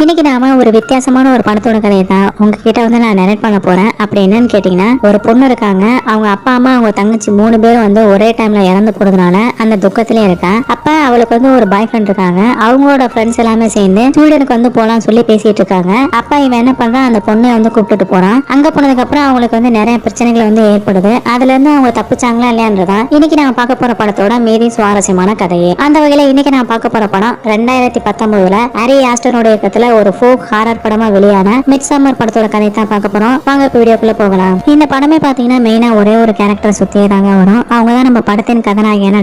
இன்னைக்கு நாம ஒரு வித்தியாசமான ஒரு படத்தோட கதையை தான் உங்ககிட்ட வந்து நான் நரேட் பண்ண போறேன். அப்படி என்னன்னு கேட்டீங்கன்னா, ஒரு பொண்ணு இருக்காங்க. அவங்க அப்பா அம்மா அவங்க தங்கச்சி 3 பேரும் வந்து ஒரே டைம்ல இறந்து போறதுனால அந்த துக்கத்திலே இருக்கா. அப்ப அவளுக்கு வந்து ஒரு பாய் ஃப்ரெண்ட் இருக்காங்க. அவங்களோட ஃப்ரெண்ட்ஸ் எல்லாமே சேர்ந்து ஸ்வீடனுக்கு வந்து போலாம் சொல்லி பேசிட்டு இருக்காங்க. அப்ப இவன் என்ன பண்றான், அந்த பொண்ணை வந்து கூப்பிட்டுட்டு போறான். அங்க போனதுக்கு அப்புறம் அவங்களுக்கு வந்து நிறைய பிரச்சனைகள் வந்து ஏற்படுது. அதுல இருந்து அவங்க தப்பிச்சாங்களா இல்லையான்றதான் இன்னைக்கு நான் பார்க்க போற படத்தோட மீதி சுவாரஸ்யமான கதையே. அந்த வகையில இன்னைக்கு நான் பார்க்க போற படம் 2019 ஆரி ஆஸ்டரோட இயக்கத்துல ஒரு ஃபோக் ஹாரர் படமா வெளியான மிட்சம்மர் படத்தோட கதை தான் பார்க்க போறோம். வாங்க இப்ப வீடியோக்குள்ள போகலாம். இந்த படமே பாத்தீங்கன்னா மெயினா ஒரே ஒரு கேரக்டர் சுத்தியே தாங்க வரும். அவங்க தான் நம்ம படத்தின் கதாநாயகியான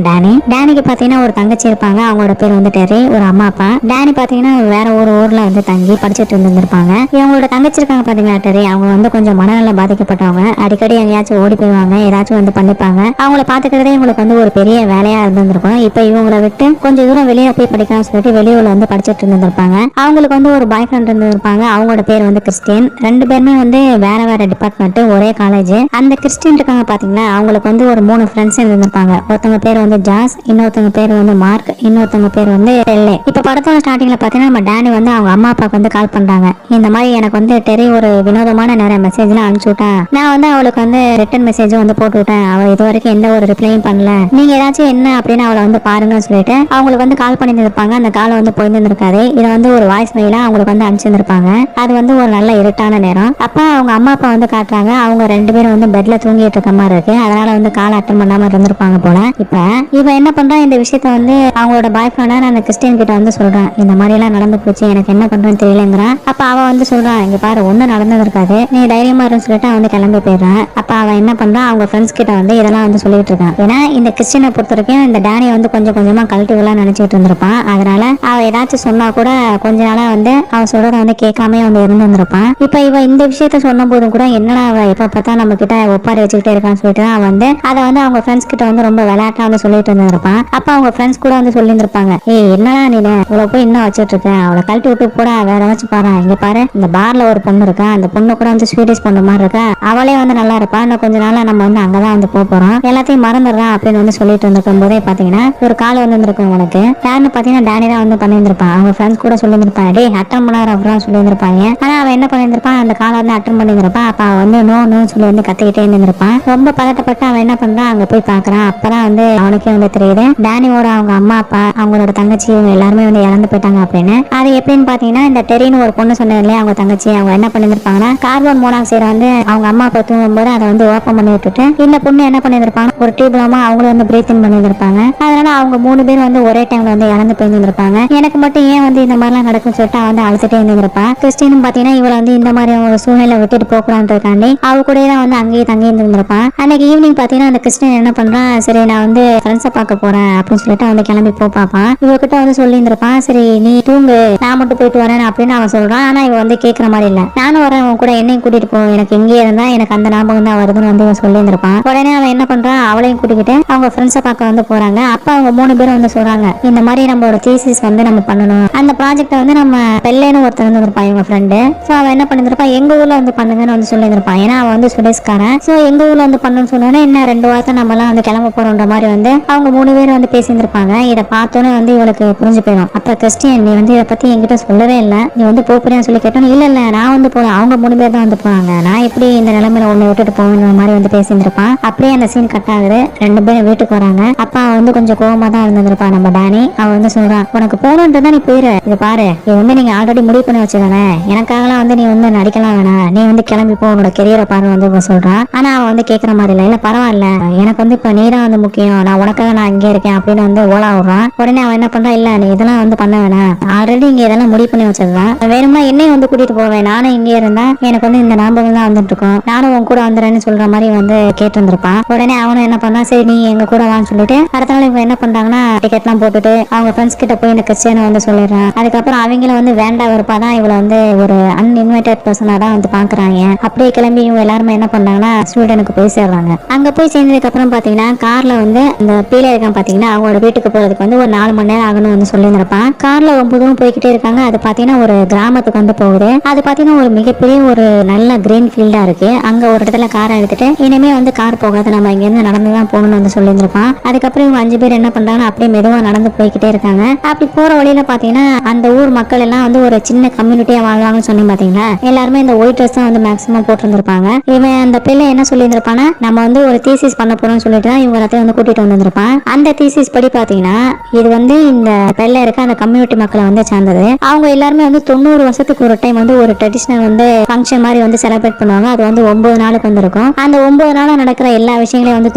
டேனிக்கு பாத்தீங்கன்னா ஒரு தங்கச்சி இருப்பாங்க. அவங்களோட பேர் வந்து டெரி, ஒரு அம்மா அப்பா. டேனி பாத்தீங்கன்னா வேற ஒரு ஊர்ல வந்து தங்கி படிச்சுட்டு இருந்திருப்பாங்க. இவங்களோட தங்கச்சி இருக்காங்க பாத்தீங்களா டெரி, அவங்க வந்து கொஞ்சம் மனநல பாதிக்கப்பட்டவங்க. அடிக்கடி எங்கேயாச்சும் ஓடி போயிடுவாங்க, ஏதாச்சும் வந்து பண்ணிப்பாங்க. அவங்கள பாத்துக்கிறதே இவங்களுக்கு வந்து ஒரு பெரிய வேலையா இருந்திருக்கும். இப்ப இவங்களை விட்டு கொஞ்சம் தூரம் வெளியே போய் படிக்கலாம்னு சொல்லிட்டு வெளியூர்ல வந்து படிச்சுட்டு இருந்திருப்பாங்க. அவங்களுக்கு வந்து ஒரு பாய் ஃப்ரெண்ட் இருந்திருப்பாங்க. அவங்களோட பேர் வந்து கிறிஸ்டின். 2 பேருமே வந்து வேற வேற டிபார்ட்மெண்ட், ஒரே காலேஜ். அந்த கிறிஸ்டின் இருக்காங்க பாத்தீங்களா, அவங்களுக்கு வந்து ஒரு 3 ஃப்ரெண்ட்ஸ் இருந்திருப்பாங்க. ஒருத்தவங்க பேர் வந்து ஜாஸ், இன்னொருத்தவங்க பேர் வந்து மார்க், இன்னொருத்தவங்க பேர் வந்து எல்லே. இப்ப படத்தோட ஸ்டார்டிங்ல பாத்தீங்கன்னா நம்ம டேனி வந்து அவங்க அம்மா அப்பாவுக்கு வந்து கால் பண்றாங்க. இந்த மாதிரி எனக்கு வந்து டெரி ஒரு வினோதமான நிறைய மெசேஜ்லாம் அனுப்பிச்சு விட்டேன். நான் வந்து அவளுக்கு வந்து ரிட்டன் மெசேஜும் வந்து போட்டு விட்டேன். அவ இது வரைக்கும் எந்த ஒரு ரிப்ளையும் பண்ணல. நீங்க ஏதாச்சும் என்ன அப்படின்னு அவளை வந்து பாருங்கன்னு சொல்லிட்டு அவங்களுக்கு வந்து கால் பண்ணி இருப்பாங்க. அந்த கால் வந்து போயிருந்திருக்காரு. இதை வந்து ஒரு வாய்ஸ் மெயிலா அவங்களுக்கு வந்து அனுப்பிச்சிருப்பாங்க. அது வந்து ஒரு நல்ல இருட்டான நேரம். அப்ப அவங்க அம்மா அப்பா வந்து காட்டுறாங்க. அவங்க 2 பேரும் வந்து பெட்ல தூங்கிட்டு இருக்க மாதிரி இருக்கு. அதனால வந்து கால் அட்டன் பண்ணாம இருந்திருப்பாங்க போல. இப்ப இவன் என்ன பண்றான், இந்த விஷயத்த வந்து அவங்களோட பாய் ஃப்ரெண்டான அந்த கிறிஸ்டியன் கிட்ட வந்து சொல்றான். இந்த மாதிரி எல்லாம் நடந்து போச்சு, எனக்கு என்ன பண்றேன்னு தெரியலங்கிறான். அப்ப அவன் வந்து சொல்றான், இங்க பாரு ஒண்ணு நடந்தது இருக்காது, நீ தைரியமா இருன்னு சொல்லிட்டு அவன் வந்து கிளம்பி போயிடுறான். அப்ப அவன் என்ன பண்றான், அவங்க ஃப்ரெண்ட்ஸ் கிட்ட வந்து இதெல்லாம் வந்து சொல்லிட்டு இருக்கான். ஏன்னா இந்த கிறிஸ்டியனை பொறுத்த வரைக்கும் இந்த டேனியை வந்து கொஞ்சம் கொஞ்சமா கழட்டுலாம் நினைச்சிட்டு இருந்திருப்பான். அதனால அவ ஏதாச்சும் சொன்னா கூட கொஞ்ச நாளா வந்து அவன் சொல்றத வந்து கேட்காம வந்து இருந்திருப்பான். இப்ப இவ இந்த விஷயத்த சொன்ன போதும் கூட என்னடா அவ எப்ப பார்த்தா நம்ம கிட்ட ஒப்பாரி வச்சுக்கிட்டே இருக்கான்னு சொல்லிட்டு அவன் வந்து அதை வந்து அவங்க ஃப்ரெண்ட்ஸ் கிட்ட வந்து ரொம்ப விளையாட்டா வந்து சொல்லிட்டு இருந்திருப்பான். அப்ப அவங்க ஃப்ரெண்ட்ஸ் கூட வந்து சொல்லியிருந்திருப்பாங்க, ஏய் என்னடா நீ இவ்வளவு போய் இன்னும் வச்சுட்டு இருக்க, அவளை கழட்டி விட்டு கூட வேற ஏதாச்சும் பாரு, இங்க பாரு இந்த பார்ல ஒரு பொண்ணு இருக்கா, அந்த பொண்ணு கூட வந்து ஸ்வீடிஷ் பொண்ணு மாதிரி இருக்கா, அவளே வந்து நல்லா இருப்பா, இன்னும் கொஞ்ச நாளா நம்ம வந்து அங்கதான் வந்து போறோம், எல்லாத்தையும் மறந்துடுறான் அப்படின்னு வந்து சொல்லிட்டு இருந்திருக்கும் போதே பாத்தீங்கன்னா ஒரு கால் வந்து இருந்திருக்கும். உனக்கு யாருன்னு பாத்தீங்கன்னா டேனி தான் வந்து பண்ணியிருந்திருப்பான். அவங்க ஃப்ரெண்ட்ஸ் கூட சொல்லியிருந்திருப்பான், டே அட்டன் பண்ணாரு அப்படின்னு சொல்லியிருந்திருப்பாங்க. ஆனா அவன் என்ன பண்ணியிருந்திருப்பான், அந்த காலை வந்து அட்டன் பண்ணியிருந்திருப்பான். அப்ப அவன் வந்து நோ நோ சொல்லி வந்து கத்திக்கிட்டே இருந்திருப்பான். ரொம்ப பதட்டப்பட்டு அவன் என்ன பண்றான், அங்க போய் பாக்குறான். அப்பதான் வந்து அவனுக்கே வந்து தெரியுது டேனியோட அவங்க அம்மா அப்பா அவங்களோட தங்கச்சி இவங்க எல்லாருமே வந்து இறந்து போயிட்டாங்க அப்படின்னு. அது எப்படின்னு பாத்தீங்கன்னா, இந்த டெரின்னு ஒரு பொண்ணு சொன்னேன் இல்லையா, அவங்க தங்கச்சி, அவங்க என்ன பண்ணிருப்பாங்கன்னா கார்பன் மோனாக்சைடை வந்து அவங்க அம்மா அப்பா தூங்கும் போது அதை வந்து ஓப்பன் பண்ணி விட்டுட்டு இந்த பொண்ணு என்ன பண்ணிருப்பாங்க, ஒரு டியூப் மூலமா அவங்களும் வந்து பிரீத் இன் பண்ணிருப்பாங்க. அதனால அவங்க 3 பேர் வந்து ஒரே டைம்ல வந்து இறந்து போயிருந்திருப்பாங்க. எனக்கு மட்டும் ஏன் வந்து இந்த மாதிரிலாம் நடக்கும் சொல்லிட்டு வந்து அழுத்துட்டே இருந்திருப்பா. கிறிஸ்டினும் பாத்தீங்கன்னா இவளை வந்து இந்த மாதிரி ஒரு சூழ்நிலை விட்டுட்டு போகலான்றதுக்காண்டி அவ கூட தான் வந்து அங்கேயே தங்கி இருந்திருப்பான். அன்னைக்கு ஈவினிங் பாத்தீங்கன்னா அந்த கிறிஸ்டின் என்ன பண்றான், சரி நான் வந்து ஃப்ரெண்ட்ஸை பார்க்க போறேன் அப்படின்னு சொல்லிட்டு வந்து கிளம்பி பாப்பான். இவகிட்ட வந்து சொல்லி இருந்திருப்பான், சரி நீ தூங்கு நான் மட்டும் போயிட்டு வரேன் அப்படின்னு அவன் சொல்றான். ஆனா இவ வந்து கேட்கற மாதிரி இல்ல, நானும் வரேன் உன் கூட, என்னையும் கூட்டிட்டு போ, எனக்கு இங்கே இருந்தா எனக்கு அந்த ஞாபகம் தான் வருதுன்னு வந்து இவன் சொல்லி இருந்திருப்பான். உடனே அவன் என்ன பண்றான், அவளையும் கூட்டிக்கிட்டு அவங்க ஃப்ரெண்ட்ஸை பார்க்க வந்து போறாங்க. அப்ப அவங்க 3 பேரும் வந்து சொல்றாங்க, இந்த மாதிரி நம்மளோட தீசிஸ் வந்து நம்ம பண்ணணும், அந்த ப்ராஜெக்ட் வந்து நம்ம பெல்லேன்னு ஒருத்தர் இருந்திருப்பான் இவங்க ஃப்ரெண்டு. சோ அவன் என்ன பண்ணிருப்பான், எங்க ஊர்ல வந்து பண்ணுங்கன்னு வந்து சொல்லியிருந்திருப்பான். ஏன்னா அவன் வந்து சுரேஷ்காரன். சோ எங்க ஊர்ல வந்து பண்ணணும்னு சொன்னோன்னே இன்னும் 2 வாரத்தை நம்ம எல்லாம் வந்து கிளம்ப போறோம்ன்ற மாதிரி வந்து அவங்க 3 பேரும் வந்து பேசியிருந்திருப்பாங்க. இதை பார்த்தோன்னே வந்து இவளுக்கு புரிஞ்சு போயிடும். அப்ப கிறிஸ்டியன், நீ வந்து இதை பத்தி என்கிட்ட சொல்லவே இல்லை, நீ வந்து போறியான்னு சொல்லி கேட்டோம். இல்ல இல்ல நான் வந்து போறேன், அவங்க 3 பேர் தான் வந்து போறாங்க, நான் எப்படி இந்த நிலைமையில ஒண்ணு விட்டுட்டு போவேன்ற மாதிரி வந்து பேசியிருந்திருப்பான். அப்படியே அந்த சீன் கட் ஆகுது. 2 பேரும் வீட்டுக்கு வராங்க. அப்பா வந்து கொஞ்சம் கோவமா தான் இருந்திருப்பான் நம்ம டேனி. அவன் வந்து சொல்றான், உனக்கு போகணுன்றதா நீ போயிரு, இது பாரு இது வந்து நீங்க ஆல்ரெடி முடிவு பண்ணி வச்சுதானே, எனக்காகலாம் வந்து நீ வந்து நடிக்கலாம் வேணாம், நீ வந்து கிளம்பி போ, உன்னோட கெரியரை பாரு வந்து சொல்றான். ஆனா அவன் வந்து கேட்கற மாதிரி இல்ல, இல்ல பரவாயில்ல எனக்கு வந்து இப்ப நீ தான் வந்து முக்கியம், நான் உனக்காக நான் இங்கே இருக்கேன் அப்படின்னு வந்து ஓலா விடுறான். உடனே அவன் என்ன பண்றான், இல்ல நீ இதெல்லாம் வந்து பண்ண வேணாம், ஆல்ரெடி இங்க இதெல்லாம் முடிவு பண்ணி வச்சதுதான், வேணுமா என்னையும் வந்து கூட்டிட்டு போவேன், நானும் இங்கே இருந்தா எனக்கு வந்து இந்த ஞாபகம் தான் வந்துட்டு இருக்கும், நானும் உன் கூட வந்துறேன்னு சொல்ற மாதிரி வந்து கேட்டு இருந்திருப்பான். உடனே அவனும் என்ன பண்ணா, சரி நீ எங்க கூட வான்னு சொல்லிட்டு அடுத்த நாள் இவங்க என்ன பண்றாங்கன்னா டிக்கெட் எல்லாம் போட்டுட்டு அவங்க ஃப்ரெண்ட்ஸ் கிட்ட போய் இந்த கிறிஸ்டியனை வந்து சொல்லிடுறான். அதுக்கப்புறம் அவங்கள வந்து வேண்டா வெறுப்பாதான் இவளை வந்து ஒரு அன்இன்வைட்டட் பர்சனா தான் வந்து பாக்குறாங்க. அப்படியே கிளம்பி இவங்க எல்லாருமே என்ன பண்றாங்கன்னா ஸ்வீடனுக்கு போய் சேர்றாங்க. அங்க போய் சேர்ந்ததுக்கு அப்புறம் பாத்தீங்கன்னா கார்ல வந்து இந்த பீலே இருக்கான் பாத்தீங்கன்னா அவங்களோட வீட்டுக்கு போறதுக்கு வந்து ஒரு 4 மணி நேரம் ஆகணும்னு வந்து சொல்லியிருந்திருப்பான். கார்ல 9 போய்கிட்டே இருக்காங்க. அது பாத்தீங்கன்னா ஒரு கிராமத்துக்கு வந்து போகுது. அது பாத்தீங்கன்னா ஒரு மிகப்பெரிய ஒரு நல்ல கிரீன் ஃபீல்டா இருக்கு. அங்க ஒரு இடத்துல காரை எடுத்துட்டு இனிமே வந்து கார் போகாது, நம்ம இங்க இருந்து நடந்துதான் போகணும்னு வந்து சொல்லியிருந்திருப்பான். அதுக்கப்புறம் இவங்க 5 பேர் என்ன பண்றாங்கன்னா அப்படியே மெதுவா நடந்து போய்கிட்டே இருக்காங்க. அப்படி போற வழியில பாத்தீங்கன்னா அந்த ஊர் மக்கள் மக்கள் எல்லாம் வந்து ஒரு சின்ன கம்யூனிட்டியா வாழ்வாங்கன்னு சொன்னீங்க பாத்தீங்களா, எல்லாருமே இந்த ஒயிட் ட்ரெஸ் தான் வந்து மேக்ஸிமம் போட்டிருந்திருப்பாங்க. இவன் அந்த பிள்ளை என்ன சொல்லியிருந்திருப்பானா, நம்ம வந்து ஒரு தீசிஸ் பண்ண போறோம்னு சொல்லிட்டு தான் இவங்க எல்லாத்தையும் வந்து கூட்டிட்டு வந்திருப்பான். அந்த தீசிஸ் படி பாத்தீங்கன்னா இது வந்து இந்த பிள்ளை இருக்க அந்த கம்யூனிட்டி மக்களை வந்து சார்ந்தது. அவங்க எல்லாருமே வந்து 90 வருஷத்துக்கு ஒரு டைம் வந்து ஒரு ட்ரெடிஷனல் வந்து ஃபங்க்ஷன் மாதிரி வந்து செலிப்ரேட் பண்ணுவாங்க. அது வந்து 9 நாளுக்கு வந்து இருக்கும். அந்த 9 நாளும் நடக்கிற எல்லா விஷயங்களையும் வந்து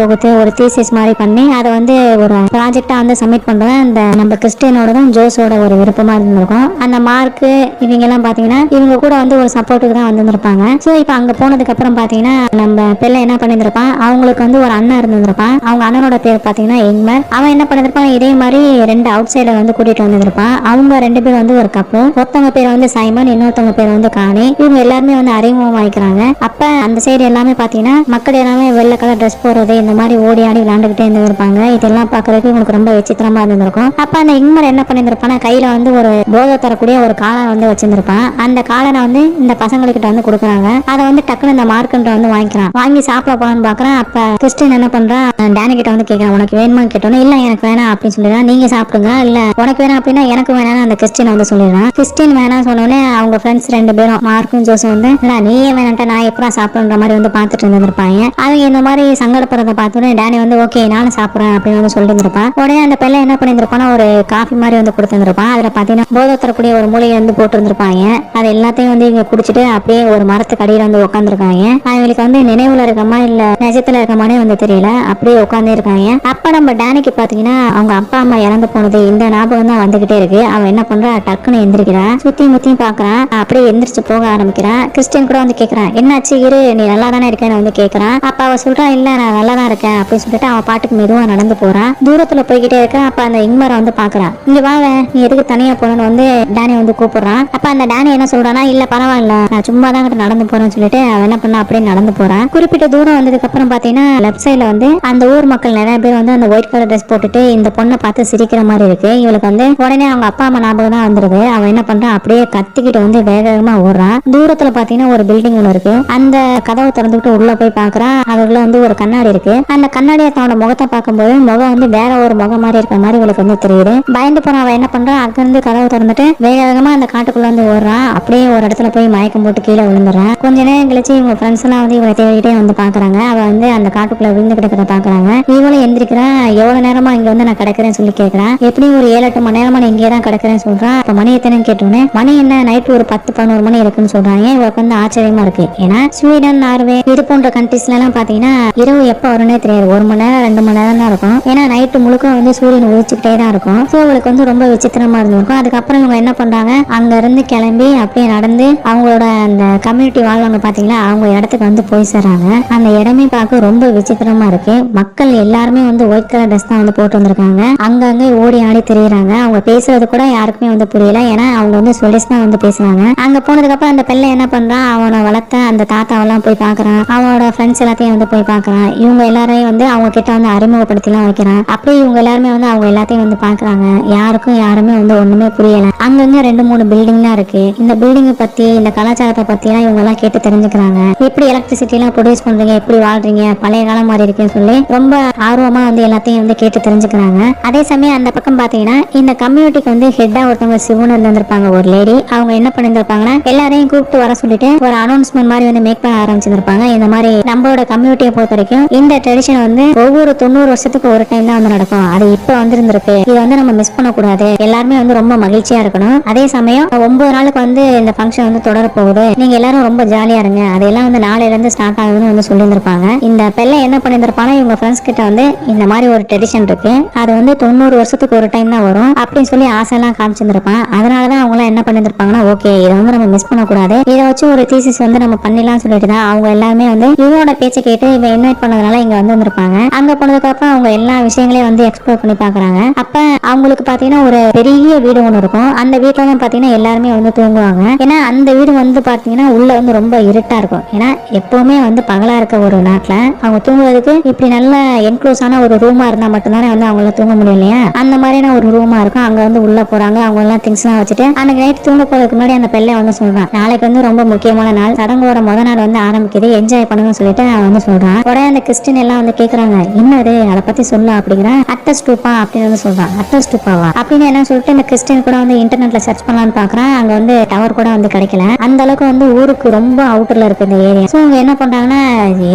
தொகுத்து ஒரு தீசிஸ் மாதிரி பண்ணி அதை வந்து ஒரு ப்ராஜெக்டா வந்து சப்மிட் பண்றது அந்த நம்ம கிறிஸ்டியனோடதும் ஜோஸோட ஒரு விருப்பமா இருந்திருக்கும். அந்த மார்க்கு இவங்க எல்லாம் பாத்தீங்கன்னா இவங்க கூட வந்து ஒரு சப்போர்ட்டுக்கு தான் வந்திருப்பாங்க. சோ இப்போ அங்க போனதுக்கு அப்புறம் பாத்தீங்கன்னா நம்ம பிள்ளை என்ன பண்ணிருப்பான், அவங்களுக்கு வந்து ஒரு அண்ணன் இருந்திருப்பான். அவங்க அண்ணனோட பேர் பாத்தீங்கன்னா எங்மர். அவன் என்ன பண்ணிருப்பான், இதே மாதிரி 2 அவுட் சைடர் வந்து கூட்டிட்டு வந்திருப்பான். அவங்க 2 பேர் வந்து ஒரு கப்பல். ஒருத்தவங்க பேர் வந்து சைமன், இன்னொருத்தவங்க பேர் வந்து காணி. இவங்க எல்லாருமே வந்து அறிமுகம் ஆயிக்கிறாங்க. அப்ப அந்த சைடு எல்லாமே பாத்தீங்கன்னா மக்கள் எல்லாமே வெள்ளை கலர் ட்ரெஸ் போடுறது, இந்த மாதிரி ஓடி ஆடி விளையாண்டுகிட்டே இருந்திருப்பாங்க. இதெல்லாம் பாக்குறதுக்கு இவங்களுக்கு ரொம்ப விசித்திரமா இருந்திருக்கும். அப்ப அந்த இங்மர் என்ன பண்ணிருப்பானா, கையில வந்து ஒரு போதை தரக்கூடிய ஒரு காலனை வந்து வச்சிருந்திருப்பான். அந்த காலனை வந்து இந்த பசங்களுக்கிட்ட வந்து கொடுக்குறாங்க. அதை வந்து டக்குனு இந்த மார்க்கெண்ட வந்து வாங்கிக்கிறான். வாங்கி சாப்பிட போலான்னு பாக்குறான். அப்ப கிறிஸ்டின் என்ன பண்றான், டேனி கிட்ட வந்து கேட்கறான், உனக்கு வேணுமான்னு கேட்டோன்னே இல்ல எனக்கு வேணாம் அப்படின்னு சொல்லிடுறான். நீங்க சாப்பிடுங்க, இல்ல உனக்கு வேணாம் அப்படின்னா எனக்கு வேணாம் அந்த கிறிஸ்டின் வந்து சொல்லிடுறான். கிறிஸ்டின் வேணாம் சொன்னோடனே அவங்க ஃப்ரெண்ட்ஸ் 2 பேரும் மார்க்கும் ஜோஸும் வந்து நீயே வேணான்ட்டா நான் எப்படா சாப்பிடுன்ற மாதிரி வந்து பார்த்துட்டு இருந்திருப்பாங்க. அவங்க இந்த மாதிரி சங்கடப்படுறத பார்த்தோன்னே டேனி வந்து ஓகே நானும் சாப்பிடுறேன் அப்படின்னு வந்து சொல்லிட்டு இருந்திருப்பான். உடனே அந்த பிள்ளை என்ன பண்ணிருப்பானா, ஒரு காஃபி மாதிரி வந்து கொடுத்துருப்பான். அதுல பாத்தீங்கன்னா போதை தரக்கூடிய ஒரு மூலையை வந்து போட்டு இருந்திருப்பாங்க. அது எல்லாத்தையும் வந்து இங்க குடிச்சிட்டு அப்படியே ஒரு மரத்துக்கு அடியில வந்து உட்காந்துருக்காங்க. அவங்களுக்கு வந்து நினைவுல இருக்கமா இல்ல நிஜத்துல இருக்கமானே வந்து தெரியல, அப்படியே உட்காந்தே இருக்காங்க. அப்ப நம்ம டேனிக்கு பாத்தீங்கன்னா அவங்க அப்பா அம்மா இறந்து போனது இந்த ஞாபகம் தான் வந்துகிட்டே இருக்கு. அவன் என்ன பண்றா, டக்குன்னு எந்திரிக்கிறா, சுத்தி முத்தியும் பாக்குறான், அப்படியே எந்திரிச்சு போக ஆரம்பிக்கிறான். கிறிஸ்டின் கூட வந்து கேக்குறான், என்னாச்சு இரு நீ நல்லா தானே இருக்கேன்னு வந்து கேக்குறான். அப்ப அவ சொல்றா இல்ல நான் நல்லா தான் இருக்கேன் அப்படின்னு சொல்லிட்டு அவன் பாட்டுக்கு மெதுவா நடந்து போறான். தூரத்துல போய்கிட்டே இருக்க. அப்ப அந்த இங்மரை வந்து பாக்குறான். இங்க வாங்க, நீ எதுக்கு தனியா போறன்னு வந்து டேனி வந்து கூப்பிடுறான். அப்ப அந்த டேனி என்ன சொல்றானா, இல்ல பரவாயில்ல நான் சும்மா தான் நடந்து போறேன்னு சொல்லிட்டு அவன் என்ன பண்ணா அப்படியே நடந்து போறான். குறிப்பிட்ட தூரம் வந்ததுக்கு அப்புறம் பாத்தீங்கன்னா லெப்ட் சைட்ல வந்து அந்த ஊர் மக்கள் நிறைய பேர் வந்து அந்த ஒயிட் கலர் ட்ரெஸ் போட்டுட்டு இந்த பொண்ணை பார்த்து சிரிக்கிற மாதிரி இருக்கு. இவளுக்கு வந்து உடனே அவங்க அப்பா அம்மா ஞாபகம் தான் வந்துருது. அவன் என்ன பண்றான், அப்படியே கத்திக்கிட்டு வந்து வேக வேகமா ஓடுறான். தூரத்துல பாத்தீங்கன்னா ஒரு பில்டிங் ஒண்ணு இருக்கு. அந்த கதவை திறந்துட்டு உள்ள போய் பாக்குறான். அதுக்குள்ள வந்து ஒரு கண்ணாடி இருக்கு. அந்த கண்ணாடியை தன்னோட முகத்தை பார்க்கும்போது முகம் வந்து வேற ஒரு முகம் மாதிரி இருக்கிற மாதிரி இவளுக்கு வந்து தெரியுது. பயந்து போன அவன் என்ன பண்றான், அங்க இருந்து கதவை திறந்துட்டு வேக வேகமா அந்த காட்டுக்குள்ள வந்து ஓடுறான். அப்படியே ஒரு இடத்துல போய் மயக்கம் போட்டு கீழே விழுந்துறான். கொஞ்ச நேரம் கழிச்சு இவங்க ஃப்ரெண்ட்ஸ் எல்லாம் வந்து இவளை தேடிட்டே வந்து பாக்குறாங்க. அவ வந்து அந்த காட்டுக்குள்ள விழுந்து கிடக்கிறத பாக்குறாங்க. இவளும் எந்திரிக்கிறா. எவ்வளவு நேரமா இங்க வந்து நான் கிடக்கிறேன்னு சொல்லி கேட்கறான். எப்படி ஒரு 7-8 மணி நேரமா நான் இங்கே தான் கிடக்கிறேன்னு சொல்றான். அப்ப மணி எத்தனைன்னு கேட்டோன்னே மணி என்ன நைட்டு ஒரு 10-11 மணி இருக்குன்னு சொல்றாங்க. இவளுக்கு வந்து ஆச்சரியமா இருக்கு. ஏன்னா ஸ்வீடன், நார்வே இது போன்ற கண்ட்ரீஸ்ல எல்லாம் பாத்தீங்கன்னா இரவு எப்ப வரும்னே தெரியாது. 1 மணி நேரம் 2 மணி நேரம் தான் இருக்கும். ஏன்னா நைட்டு முழுக்க வந்து சூரியன் உதிச்சுக்கிட்டே தான் இருக்கும். சோ அவளுக்கு வந்து ரொம்ப விசித்திரமா இருந்திருக்கும். அதுக்கப்புறம் இவங்க என்ன பண்றாங்க, அங்க இருந்து கிளம்பி அப்படியே நடந்து அவங்களோட அந்த கம்யூனிட்டி வாழ்வாங்க பாத்தீங்களா, அவங்க இடத்துக்கு வந்து போய் சேர்றாங்க. அந்த இடமே பார்க்க ரொம்ப விசித்திரமா இருக்கு. மக்கள் எல்லாருமே வந்து ஒயிட் கலர் ட்ரெஸ் தான் வந்து போட்டு வந்திருக்காங்க. அங்கங்க ஓடி ஆடி திரியுறாங்க. அவங்க பேசுறது கூட யாருக்குமே வந்து புரியல. ஏன்னா அவங்க வந்து சொல்லிஸ் தான் வந்து பேசுறாங்க. அங்க போனதுக்கு அப்புறம் அந்த பிள்ளை என்ன பண்றான், அவனை வளர்த்த அந்த தாத்தாவெல்லாம் போய் பாக்குறான். அவனோட ஃப்ரெண்ட்ஸ் எல்லாத்தையும் வந்து போய் பாக்குறான். இவங்க எல்லாரையும் வந்து அவங்க கிட்ட வந்து அறிமுகப்படுத்தி எல்லாம் வைக்கிறான். அப்படியே இவங்க எல்லாருமே வந்து அவங்க எல்லாத்தையும் வந்து பாக்குறாங்க. யாருக்கும் யாருமே வந்து ஒண்ணுமே புரியல. அங்கங்க 2-3 பில்டிங் தான் இருக்கு. இந்த பில்டிங் பத்தி இந்த கலாச்சாரத்தை பத்தி எல்லாம் இவங்க எல்லாம் கேட்டு தெரிஞ்சுக்கிறாங்க. எப்படி எலக்ட்ரிசிட்டி எல்லாம் ப்ரொடியூஸ் பண்றீங்க, எப்படி வாழ்றீங்க, பழைய காலம் மாதிரி இருக்குன்னு சொல்லி ரொம்ப ஆர்வமா வந்து எல்லாத்தையும் வந்து கேட்டு தெரிஞ்சுக்கிறாங்க. அதே சமயம் அந்த பக்கம் பாத்தீங்கன்னா இந்த கம்யூனிட்டிக்கு வந்து ஹெட்டா ஒருத்தவங்க சிவன் இருந்திருப்பாங்க, ஒரு லேடி. அவங்க என்ன பண்ணிருப்பாங்கன்னா எல்லாரையும் கூப்பிட்டு வர சொல்லிட்டு ஒரு அனௌன்ஸ்மெண்ட் மாதிரி வந்து மேக் பண்ண ஆரம்பிச்சிருப்பாங்க. இந்த மாதிரி நம்மளோட கம்யூனிட்டியை பொறுத்த வரைக்கும் இந்த ட்ரெடிஷன் வந்து ஒவ்வொரு 90 வருஷத்துக்கு ஒரு டைம் தான் வந்து நடக்கும். அது இப்ப வந்திருந்திருக்கு. இதை வந்து நம்ம மிஸ் பண்ணக்கூடாது. எல்லாருமே வந்து ரொம்ப மகிழ்ச்சியா இருக்கணும். அதே சமயம் 9 நாளுக்கு வந்து இந்த ஃபங்க்ஷன் வந்து தொடர போகுது. நீங்க எல்லாரும் ரொம்ப ஜாலியா இருங்க. அதெல்லாம் வந்து நாளையில இருந்து ஸ்டார்ட் ஆகுதுன்னு வந்து சொல்லியிருந்திருப்பாங்க. இந்த பெல்ல என்ன பண்ணிருப்பானா, இவங்க ஃப்ரெண்ட்ஸ் கிட்ட வந்து இந்த மாதிரி ஒரு ட்ரெடிஷன் இருக்கு, அது வந்து 90 வருஷத்துக்கு ஒரு டைம் தான் வரும் அப்படின்னு சொல்லி ஆசையெல்லாம் காமிச்சிருந்திருப்பான். அதனாலதான் அவங்க எல்லாம் என்ன பண்ணிருப்பாங்கன்னா, ஓகே இதை வந்து நம்ம மிஸ் பண்ணக்கூடாது, இதை வச்சு ஒரு தீசிஸ் வந்து நம்ம பண்ணிடலாம் சொல்லிட்டு தான் அவங்க எல்லாருமே வந்து இவனோட பேச்சை கேட்டு இவன் இன்வைட் பண்ணதுனால இங்க வந்து வந்திருப்பாங்க. அங்க போனதுக்கு அப்புறம் அவங்க எல்லா விஷயங்களையும் வந்து எக்ஸ்ப்ளோர் பண்ணி பாக்குறாங்க. அப்ப அவங்களுக்கு பாத்தீங்கன்னா ஒரு பெரிய வீடு ஒண்ணு இருக்கும். அந்த வீட்டுல தான் பாத்தீங்கன்னா எல்லாருமே வந்து தூங்குவாங்க. ஏன்னா அந்த வீடு வந்து பாத்தீங்கன்னா உள்ள வந்து ரொம்ப இருட்டா இருக்கும். ஏன்னா எப்பவுமே வந்து பகலா இருக்க ஒரு நாட்டுல அவங்க தூங்குறதுக்கு இப்படி நல்ல என்க்ளோஸ் ஆன ஒரு ரூமா இருந்தா மட்டும்தானே வந்து அவங்கள தூங்க முடியும் இல்லையா. அந்த மாதிரியான ஒரு ரூமா இருக்கும். அங்க வந்து உள்ள போறாங்க. அவங்க எல்லாம் திங்ஸ் எல்லாம் வச்சுட்டு அன்னைக்கு நைட் தூங்க போறதுக்கு முன்னாடி அந்த பெல்ல வந்து சொல்றான், நாளைக்கு வந்து ரொம்ப முக்கியமான நாள், சடங்கோட முதல் நாள் வந்து ஆரம்பிக்குது, என்ஜாய் பண்ணுங்கன்னு சொல்லிட்டு அவன் வந்து சொல்றான். உடனே அந்த கிறிஸ்டின் எல்லாம் வந்து கேக்குறாங்க, என்னது அதை பத்தி சொல்ல அப்படிங்கிற. அட்டஸ்டூப்பா அப்படின்னு வந்து சொல்றான். அட்டஸ்டூப்பாவா அப்படின்னு என்ன சொல்லிட்டு இந்த கிறிஸ்டின் கூட வந்து இன்டர்நெட்ல இன்டர்நெட்ல சர்ச் பண்ணலான்னு பாக்குறேன். அங்க வந்து டவர் கூட வந்து கிடைக்கல. அந்த அளவுக்கு வந்து ஊருக்கு ரொம்ப அவுட்டர்ல இருக்கு இந்த ஏரியா. சோ அவங்க என்ன பண்றாங்கன்னா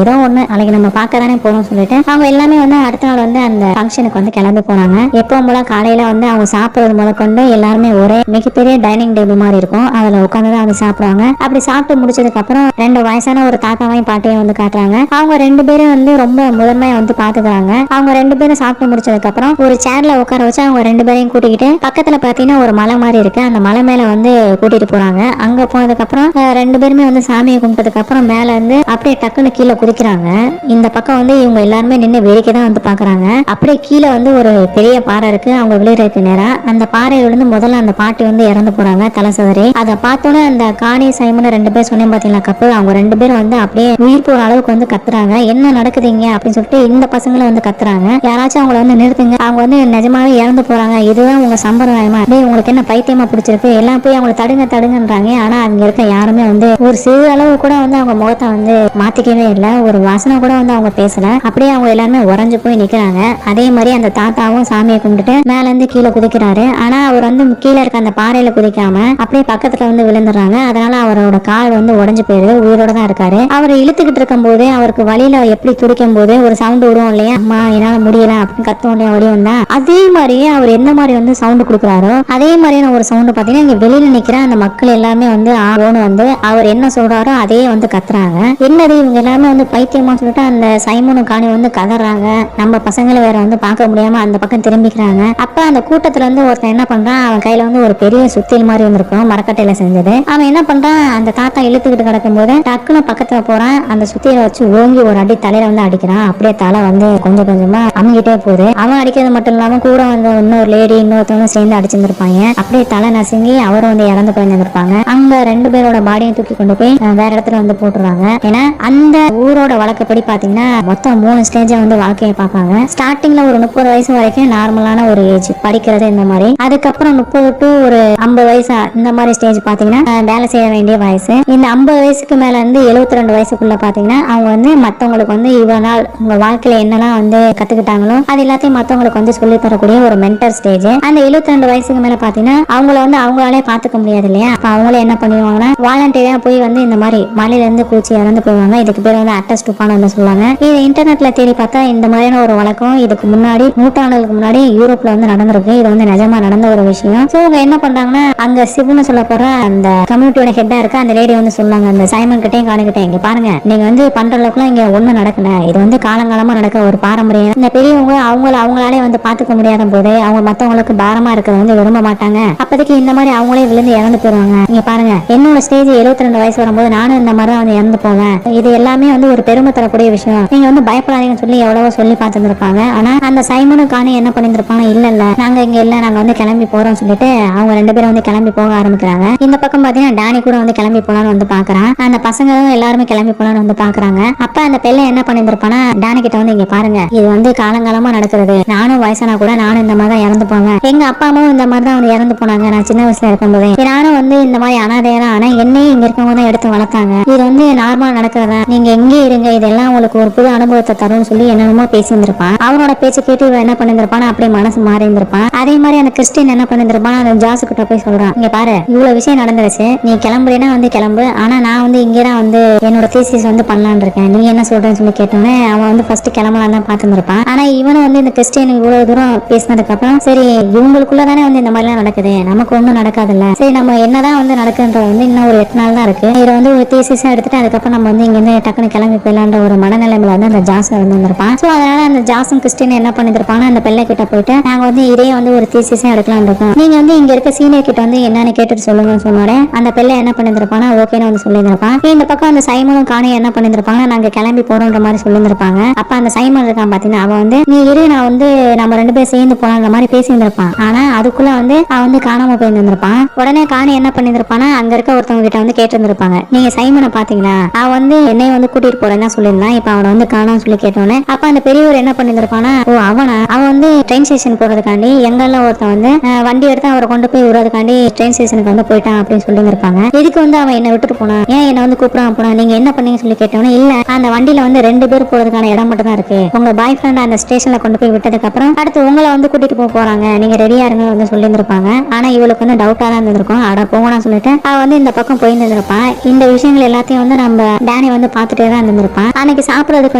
ஏதோ ஒண்ணு நாளைக்கு நம்ம பார்க்க தானே போறோம்னு சொல்லிட்டு அவங்க எல்லாமே வந்து அடுத்த நாள் வந்து அந்த ஃபங்க்ஷனுக்கு வந்து கிளம்பி போனாங்க. எப்பவும் போல காலையில வந்து அவங்க சாப்பிடுறது முதற்கொண்டு எல்லாருமே ஒரே மிகப்பெரிய டைனிங் டேபிள் மாதிரி இருக்கும், அதுல உட்காந்து தான் வந்து சாப்பிடுவாங்க. அப்படி சாப்பிட்டு முடிச்சதுக்கு அப்புறம் 2 வயசான ஒரு தாத்தாவையும் பாட்டியும் வந்து காட்டுறாங்க. அவங்க 2 பேரும் வந்து ரொம்ப முதன்மையா வந்து பாத்துக்கிறாங்க. அவங்க 2 பேரும் சாப்பிட்டு முடிச்சதுக்கு அப்புறம் ஒரு சேர்ல உட்கார வச்சு அவங்க 2 பேரையும் கூட்டிக்கிட்டு பக்கத்துல பாத்தீங்கன்னா ஒரு மலை மாதிரி இருக்கு, அந்த மலை மேல வந்து கூட்டிட்டு போறாங்க. அங்க போனதுக்கு அப்புறம் 2 பேருமே வந்து சாமியை கும்பிட்டதுக்கு அப்புறம் மேல இருந்து அப்படியே டக்குன்னு கீழே குதிக்கிறாங்க. இந்த பக்கம் வந்து இவங்க எல்லாருமே நின்று வேடிக்கை தான் வந்து பாக்குறாங்க. அப்படியே கீழே வந்து ஒரு பெரிய பாறை இருக்கு, அவங்க விழுறதுக்கு நேரா அந்த பாறையில இருந்து முதல்ல அந்த பாட்டி வந்து இறந்து போறாங்க தலை சதறி. அதை பார்த்தோன்னே அந்த காணி சைமன் 2 பேர் சொன்னேன் பாத்தீங்களா கப்பு, அவங்க 2 பேரும் வந்து அப்படியே உயிர் போற அளவுக்கு வந்து கத்துறாங்க. என்ன நடக்குதுங்க அப்படின்னு சொல்லிட்டு இந்த பசங்களும் வந்து கத்துறாங்க. யாராச்சும் அவங்கள வந்து நிறுத்துங்க, அவங்க வந்து நிஜமாவே இறந்து போறாங்க, இதுதான் உங்க சம்பிரதாயமா, உங்களுக்கு என்ன பைத்தியமா பிடிச்சிருக்கு, எல்லாம் போய் அவங்களை தடுங்க தடுங்கன்றாங்க. ஆனா அங்க இருக்க யாருமே வந்து ஒரு சிறு அளவு கூட வந்து அவங்க முகத்தை வந்து மாத்திக்கவே இல்லை, ஒரு வாசனை கூட வந்து அவங்க பேசல. அப்படியே அவங்க எல்லாருமே உறைஞ்சு போய் நிக்கிறாங்க. அதே மாதிரி அந்த தாத்தாவும் சாமியை கும்பிட்டுட்டு மேல இருந்து கீழே குதிக்கிறாரு. ஆனா அவர் வந்து கீழே இருக்க அந்த பாறையில குதிக்காம அப்படியே பக்கத்துல வந்து விழுந்துடுறாங்க. அதனால அவரோட கால் வந்து உடஞ்சு போயிருது, உயிரோட தான் இருக்காரு. அவரை இழுத்துக்கிட்டு இருக்கும் போது அவருக்கு வழியில எப்படி துடிக்கும் போது ஒரு சவுண்ட் விடும் இல்லையா, அம்மா என்னால முடியல அப்படின்னு கத்தும் இல்லையா வழி வந்தா, அதே மாதிரியே அவர் எந்த மாதிரி வந்து சவுண்ட் கொடுக்குறாரோ அதே மாதிரியான ஒரு சவுண்ட் பாத்தீங்கன்னா இங்க வெளியில நிக்கிற அந்த மக்கள் எல்லாமே வந்து ஆவோன்னு வந்து அவர் என்ன சொல்றாரோ அதே வந்து கத்துறாங்க. என்னது இவங்க எல்லாமே வந்து பைத்தியமா சொல்லிட்டு அந்த சைமனும் காணி வந்து கதறாங்க. நம்ம பசங்களை வேற வந்து பார்க்க முடியாம அந்த பக்கம் திரும்பிக்கிறாங்க. அப்ப அந்த கூட்டத்துல வந்து ஒருத்தன் என்ன பண்றான், அவன் கையில வந்து ஒரு பெரிய சுத்தியல் மாதிரி இருந்திருக்கும் மரக்கட்டையில செஞ்சது. அவன் என்ன பண்றான், அந்த தாத்தா இழுத்துக்கிட்டு கிடக்கும் போது டக்குன்னு பக்கத்துல போறான், அந்த சுத்தியில வச்சு ஓங்கி ஒரு அடி தலையில வந்து அடிக்கிறான். அப்படியே தலை வந்து கொஞ்சம் கொஞ்சமா அமுங்கிட்டே போகுது. அவன் அடிக்கிறது மட்டும் இல்லாம கூட வந்து இன்னொரு லேடி இன்னொருத்தவங்க சேர்ந்து அடிச்சிருந்திருப்பாங்க. அப்படியே தலை நசுங்கி அவரும் வந்து இறந்து போயிருந்திருப்பாங்க. அங்க 2 பேரோட பாடியை தூக்கி கொண்டு போய் வேற இடத்துல வந்து போட்டுருவாங்க. ஏன்னா அந்த ஊரோட வழக்கப்படி பாத்தீங்கன்னா மொத்தம் 3 ஸ்டேஜ் வந்து வாழ்க்கையை பார்ப்பாங்க. ஸ்டார்டிங்ல ஒரு 30 வயசு வரைக்கும் நார்மலான ஒரு ஏஜ், படிக்கிறது இந்த மாதிரி. அதுக்கப்புறம் 30 டு ஒரு 50 வயசு இந்த மாதிரி ஸ்டேஜ் பாத்தீங்கன்னா வேலை செய்ய வேண்டிய வயசு. இந்த 50 வயசுக்கு மேல இருந்து 72 வயசுக்குள்ள பாத்தீங்கன்னா அவங்க வந்து மத்தவங்களுக்கு வந்து இவ்வளவு நாள் உங்க வாழ்க்கையில என்னெல்லாம் வந்து கத்துக்கிட்டாங்களோ அது எல்லாத்தையும் மத்தவங்களுக்கு வந்து சொல்லி தரக்கூடிய ஒரு மென்டர் ஸ்டேஜ். அந்த 72 வயசுக்கு மேல பாத்தீங்கன்னா அவங்கள வந்து அவங்களாலே பாத்துக்க முடியாது இல்லையா, அப்ப அவங்களே என்ன பண்ணுவாங்கன்னா வாலண்டியரா போய் வந்து இந்த மாதிரி மலையில இருந்து குச்சி இறந்து போவாங்க. இதுக்கு பேர் வந்து அட்டஸ்ட் டுப்பான்னு சொல்லுவாங்க. இது இன்டர்நெட்ல தேடி பார்த்தா இந்த மாதிரியான ஒரு வழக்கம் இதுக்கு முன்னாடி நூற்றாண்டுகளுக்கு முன்னாடி யூரோப்ல வந்து நடந்திருக்கு. இது வந்து நிஜமா நடந்த ஒரு விஷயம். சோ அவங்க என்ன பண்றாங்கன்னா அங்க சிவுன்னு சொல்ல போற அந்த கம்யூனிட்டியோட ஹெட்டா இருக்க அந்த லேடி வந்து சொன்னாங்க அந்த சைமன் கிட்டையும் காணிக்கிட்டேன், இங்க பாருங்க நீங்க வந்து பண்ற அளவுக்குலாம் இங்க ஒண்ணும் நடக்கல, இது வந்து காலங்காலமா நடக்க ஒரு பாரம்பரியம். இந்த பெரியவங்க அவங்களாலே வந்து பாத்துக்க முடியாத போது அவங்க மத்தவங்களுக்கு பாரமா இருக்கிறத வந்து விரும்ப மாட்டாங்க. அப்போதைக்கு இந்த மாதிரி அவங்களே விழுந்து இறந்து போயிருவாங்க. நீங்க பாருங்க என்னோட ஸ்டேஜ் 72 வயசு வரும்போது நானும் இந்த மாதிரி தான் வந்து இறந்து போவேன். இது எல்லாமே வந்து ஒரு பெருமை தரக்கூடிய விஷயம், நீங்க வந்து பயப்படாதீங்கன்னு சொல்லி எவ்வளவோ சொல்லி பார்த்துருப்பாங்க. ஆனா அந்த சைமனும் காணி என்ன பண்ணிருப்பாங்க, இல்ல நாங்க இங்க இல்ல, நாங்க வந்து கிளம்பி போறோம் சொல்லிட்டு அவங்க 2 பேரும் வந்து கிளம்பி போக ஆரம்பிக்கிறாங்க. இந்த பக்கம் பாத்தீங்கன்னா டானி கூட வந்து கிளம்பி போலான்னு வந்து பாக்குறான். அந்த பசங்க எல்லாருமே கிளம்பி போலான்னு வந்து பாக்குறாங்க. அப்ப அந்த பிள்ளை என்ன பண்ணிருப்பானா டானி கிட்ட வந்து இங்க பாருங்க இது வந்து காலங்காலமா நடக்கிறது, நானும் வயசானா கூட நானும் இந்த மாதிரி தான் இறந்து போவேன், எங்க அப்பா அம்மாவும் இந்த மாதிரி தான் வந்து இறந்து போனாங்க நான் சின்ன வயசுல இருக்கும் போதே, நானும் வந்து இந்த மாதிரி அனாதையா ஆனா என்னையும் இங்க இருக்கவங்க தான் எடுத்து வளர்த்தாங்க, இது வந்து நார்மலா நடக்கிறதா, நீங்க எங்கே இருங்க இதெல்லாம் உங்களுக்கு ஒரு புது அனுபவத்தை தரும்னு சொல்லி என்னென்னமோ பேசியிருந்திருப்பான். அவனோட பேச்சு கேட்டு இவன் என்ன பண்ணிருப்பான் அப்படியே மனசு மாறி இருந்திருப்பான். அதே மாதிரி அந்த கிறிஸ்டின் என்ன பண்ணிருப்பான், அந்த ஜாசு கிட்ட போய் சொல்றான், இங்க பாரு இவ்வளவு விஷயம் நடந்துருச்சு, நீ கிளம்புறேன்னா வந்து கிளம்பு, ஆனா நான் வந்து இங்கதான் வந்து என்னோட தீசிஸ் வந்து பண்ணலான் இருக்கேன், நீ என்ன சொல்றேன்னு சொல்லி கேட்டோன்னே அவன் வந்து ஃபர்ஸ்ட் கிளம்பலாம் தான் பார்த்துருப்பான். ஆனா இவனும் வந்து இந்த கிறிஸ்டின் இவ்வளவு தூரம் பேசினதுக்கு அப்புறம் சரி இவங்களுக்குள்ள தானே வந்து இந்த மாதிரி எல்லாம் நடக்குது, நமக்கு ஒண்ணும் நடக்காதுல்ல, சரி நம்ம என்னதான் வந்து நடக்குன்றது வந்து இன்னும் ஒரு 8 நாள் தான் இருக்கு, இதை வந்து ஒரு தீசிஸா எடுத்துட்டு அதுக்கப்புறம் நம்ம வந்து இங்க இருந்து டக்குனு கிளம்பி போயிடலான்ற ஒரு மனநிலைமையில வந்து அந்த ஜாஸ் இருந்திருப்பான். சோ அதனால அந்த ஜாஸும் கிறிஸ்டின் என்ன பண்ணிருப்பாங்க, அந்த பிள்ளை கிட்ட போயிட்டு நாங்க வந்து இதே வந்து ஒரு தீசிஸா எடுக்கலாம் இருக்கோம், நீங்க வந்து இங்க இருக்க சீனியர் கிட்ட வந்து என்னன்னு கேட்டுட்டு சொல்லுங்கன்னு சொன்னோட அந்த பிள்ளை என்ன பண்ணிருப்பானா ஓகேன்னு வந்து சொல்லியிருப்பான். இந்த பக்கம் அந்த சைமனும் காணி என்ன பண்ணிருப்பாங்க, நாங்க கிளம்பி போறோம்ன்ற மாதிரி சொல்லியிருப்பாங்க. அப்ப அந்த சைமன் இருக்கான் பாத்தீங்கன்னா அவன் வந்து நீ இரு நான் வந்து நம்ம 2 பேரும் சேர்ந்து போலான்ற மாதிரி பேசியிருந்திருப்பான். ஆனா அதுக்குள்ள வந்து அவன் வந்து காணாம போயிருந்திருப்பான். உடனே காணி என்ன பண்ணிருப்பானா அங்க இருக்க ஒருத்தவங்க கிட்ட வந்து கேட்டிருந்திருப்பாங்க, நீங்க சைமனை பாத்தீங்களா, அவன் வந்து என்னை வந்து கூட்டிட்டு போறேன்னு சொல்லியிருந்தான், இப்ப அவனை வந்து காணான்னு சொல்லி கேட்டோன்னே அப்ப அந்த பெரியவர் என்ன பண்ணிருப்பானா ஓ அவன் வந்து ட்ரெயின் ஸ்டேஷன் போறதுக்காண்டி எங்கெல்லாம் ஒருத்தன் வந்து வண்டி எடுத்து அவரை கொண்டு போய் விடுறதுக்காண்டி ட்ரெயின் ஸ்டேஷனுக்கு வந்து போயிட்டான் அப்படின்னு சொல்லியிருப்பாங்க. இதுக்கு வந்து அவன் என்ன விட்டுட்டு போனான், ஏன் என்ன வந்து கூப்பிடாம போனா, நீங்க என்ன பண்ணீங்கன்னு சொல்லி கேட்டோன்னே இல்ல அந்த வண்டியில வந்து 2 பேர் போறதுக்கான இடம் மட்டும் தான் இருக்கு, உங்க பாய் ஃப்ரெண்ட் அந்த ஸ்டேஷன்ல கொண்டு போய் விட்டதுக்கு அப்புறம் அடுத்து உங்களை வந்து கூட்டிட்டு போறாங்க, நீங்க ரெடியா இருங்க வந்து சொல்லியிருந்திருப்பாங்க. ஆனா இவளுக்கு வந்து டவுட்டா தான் இருந்திருக்கும். அட போங்கன்னு சொல்லிட்டு அவ வந்து இந்த பக்கம் போயிருந்திருப்பான். இந்த விஷயங்கள் எல்லாத்தையும் வந்து நம்ம டேனி வந்து பார்த்துட்டே தான் இருந்திருப்பான். அன்னைக்கு சாப்பிடறதுக்கு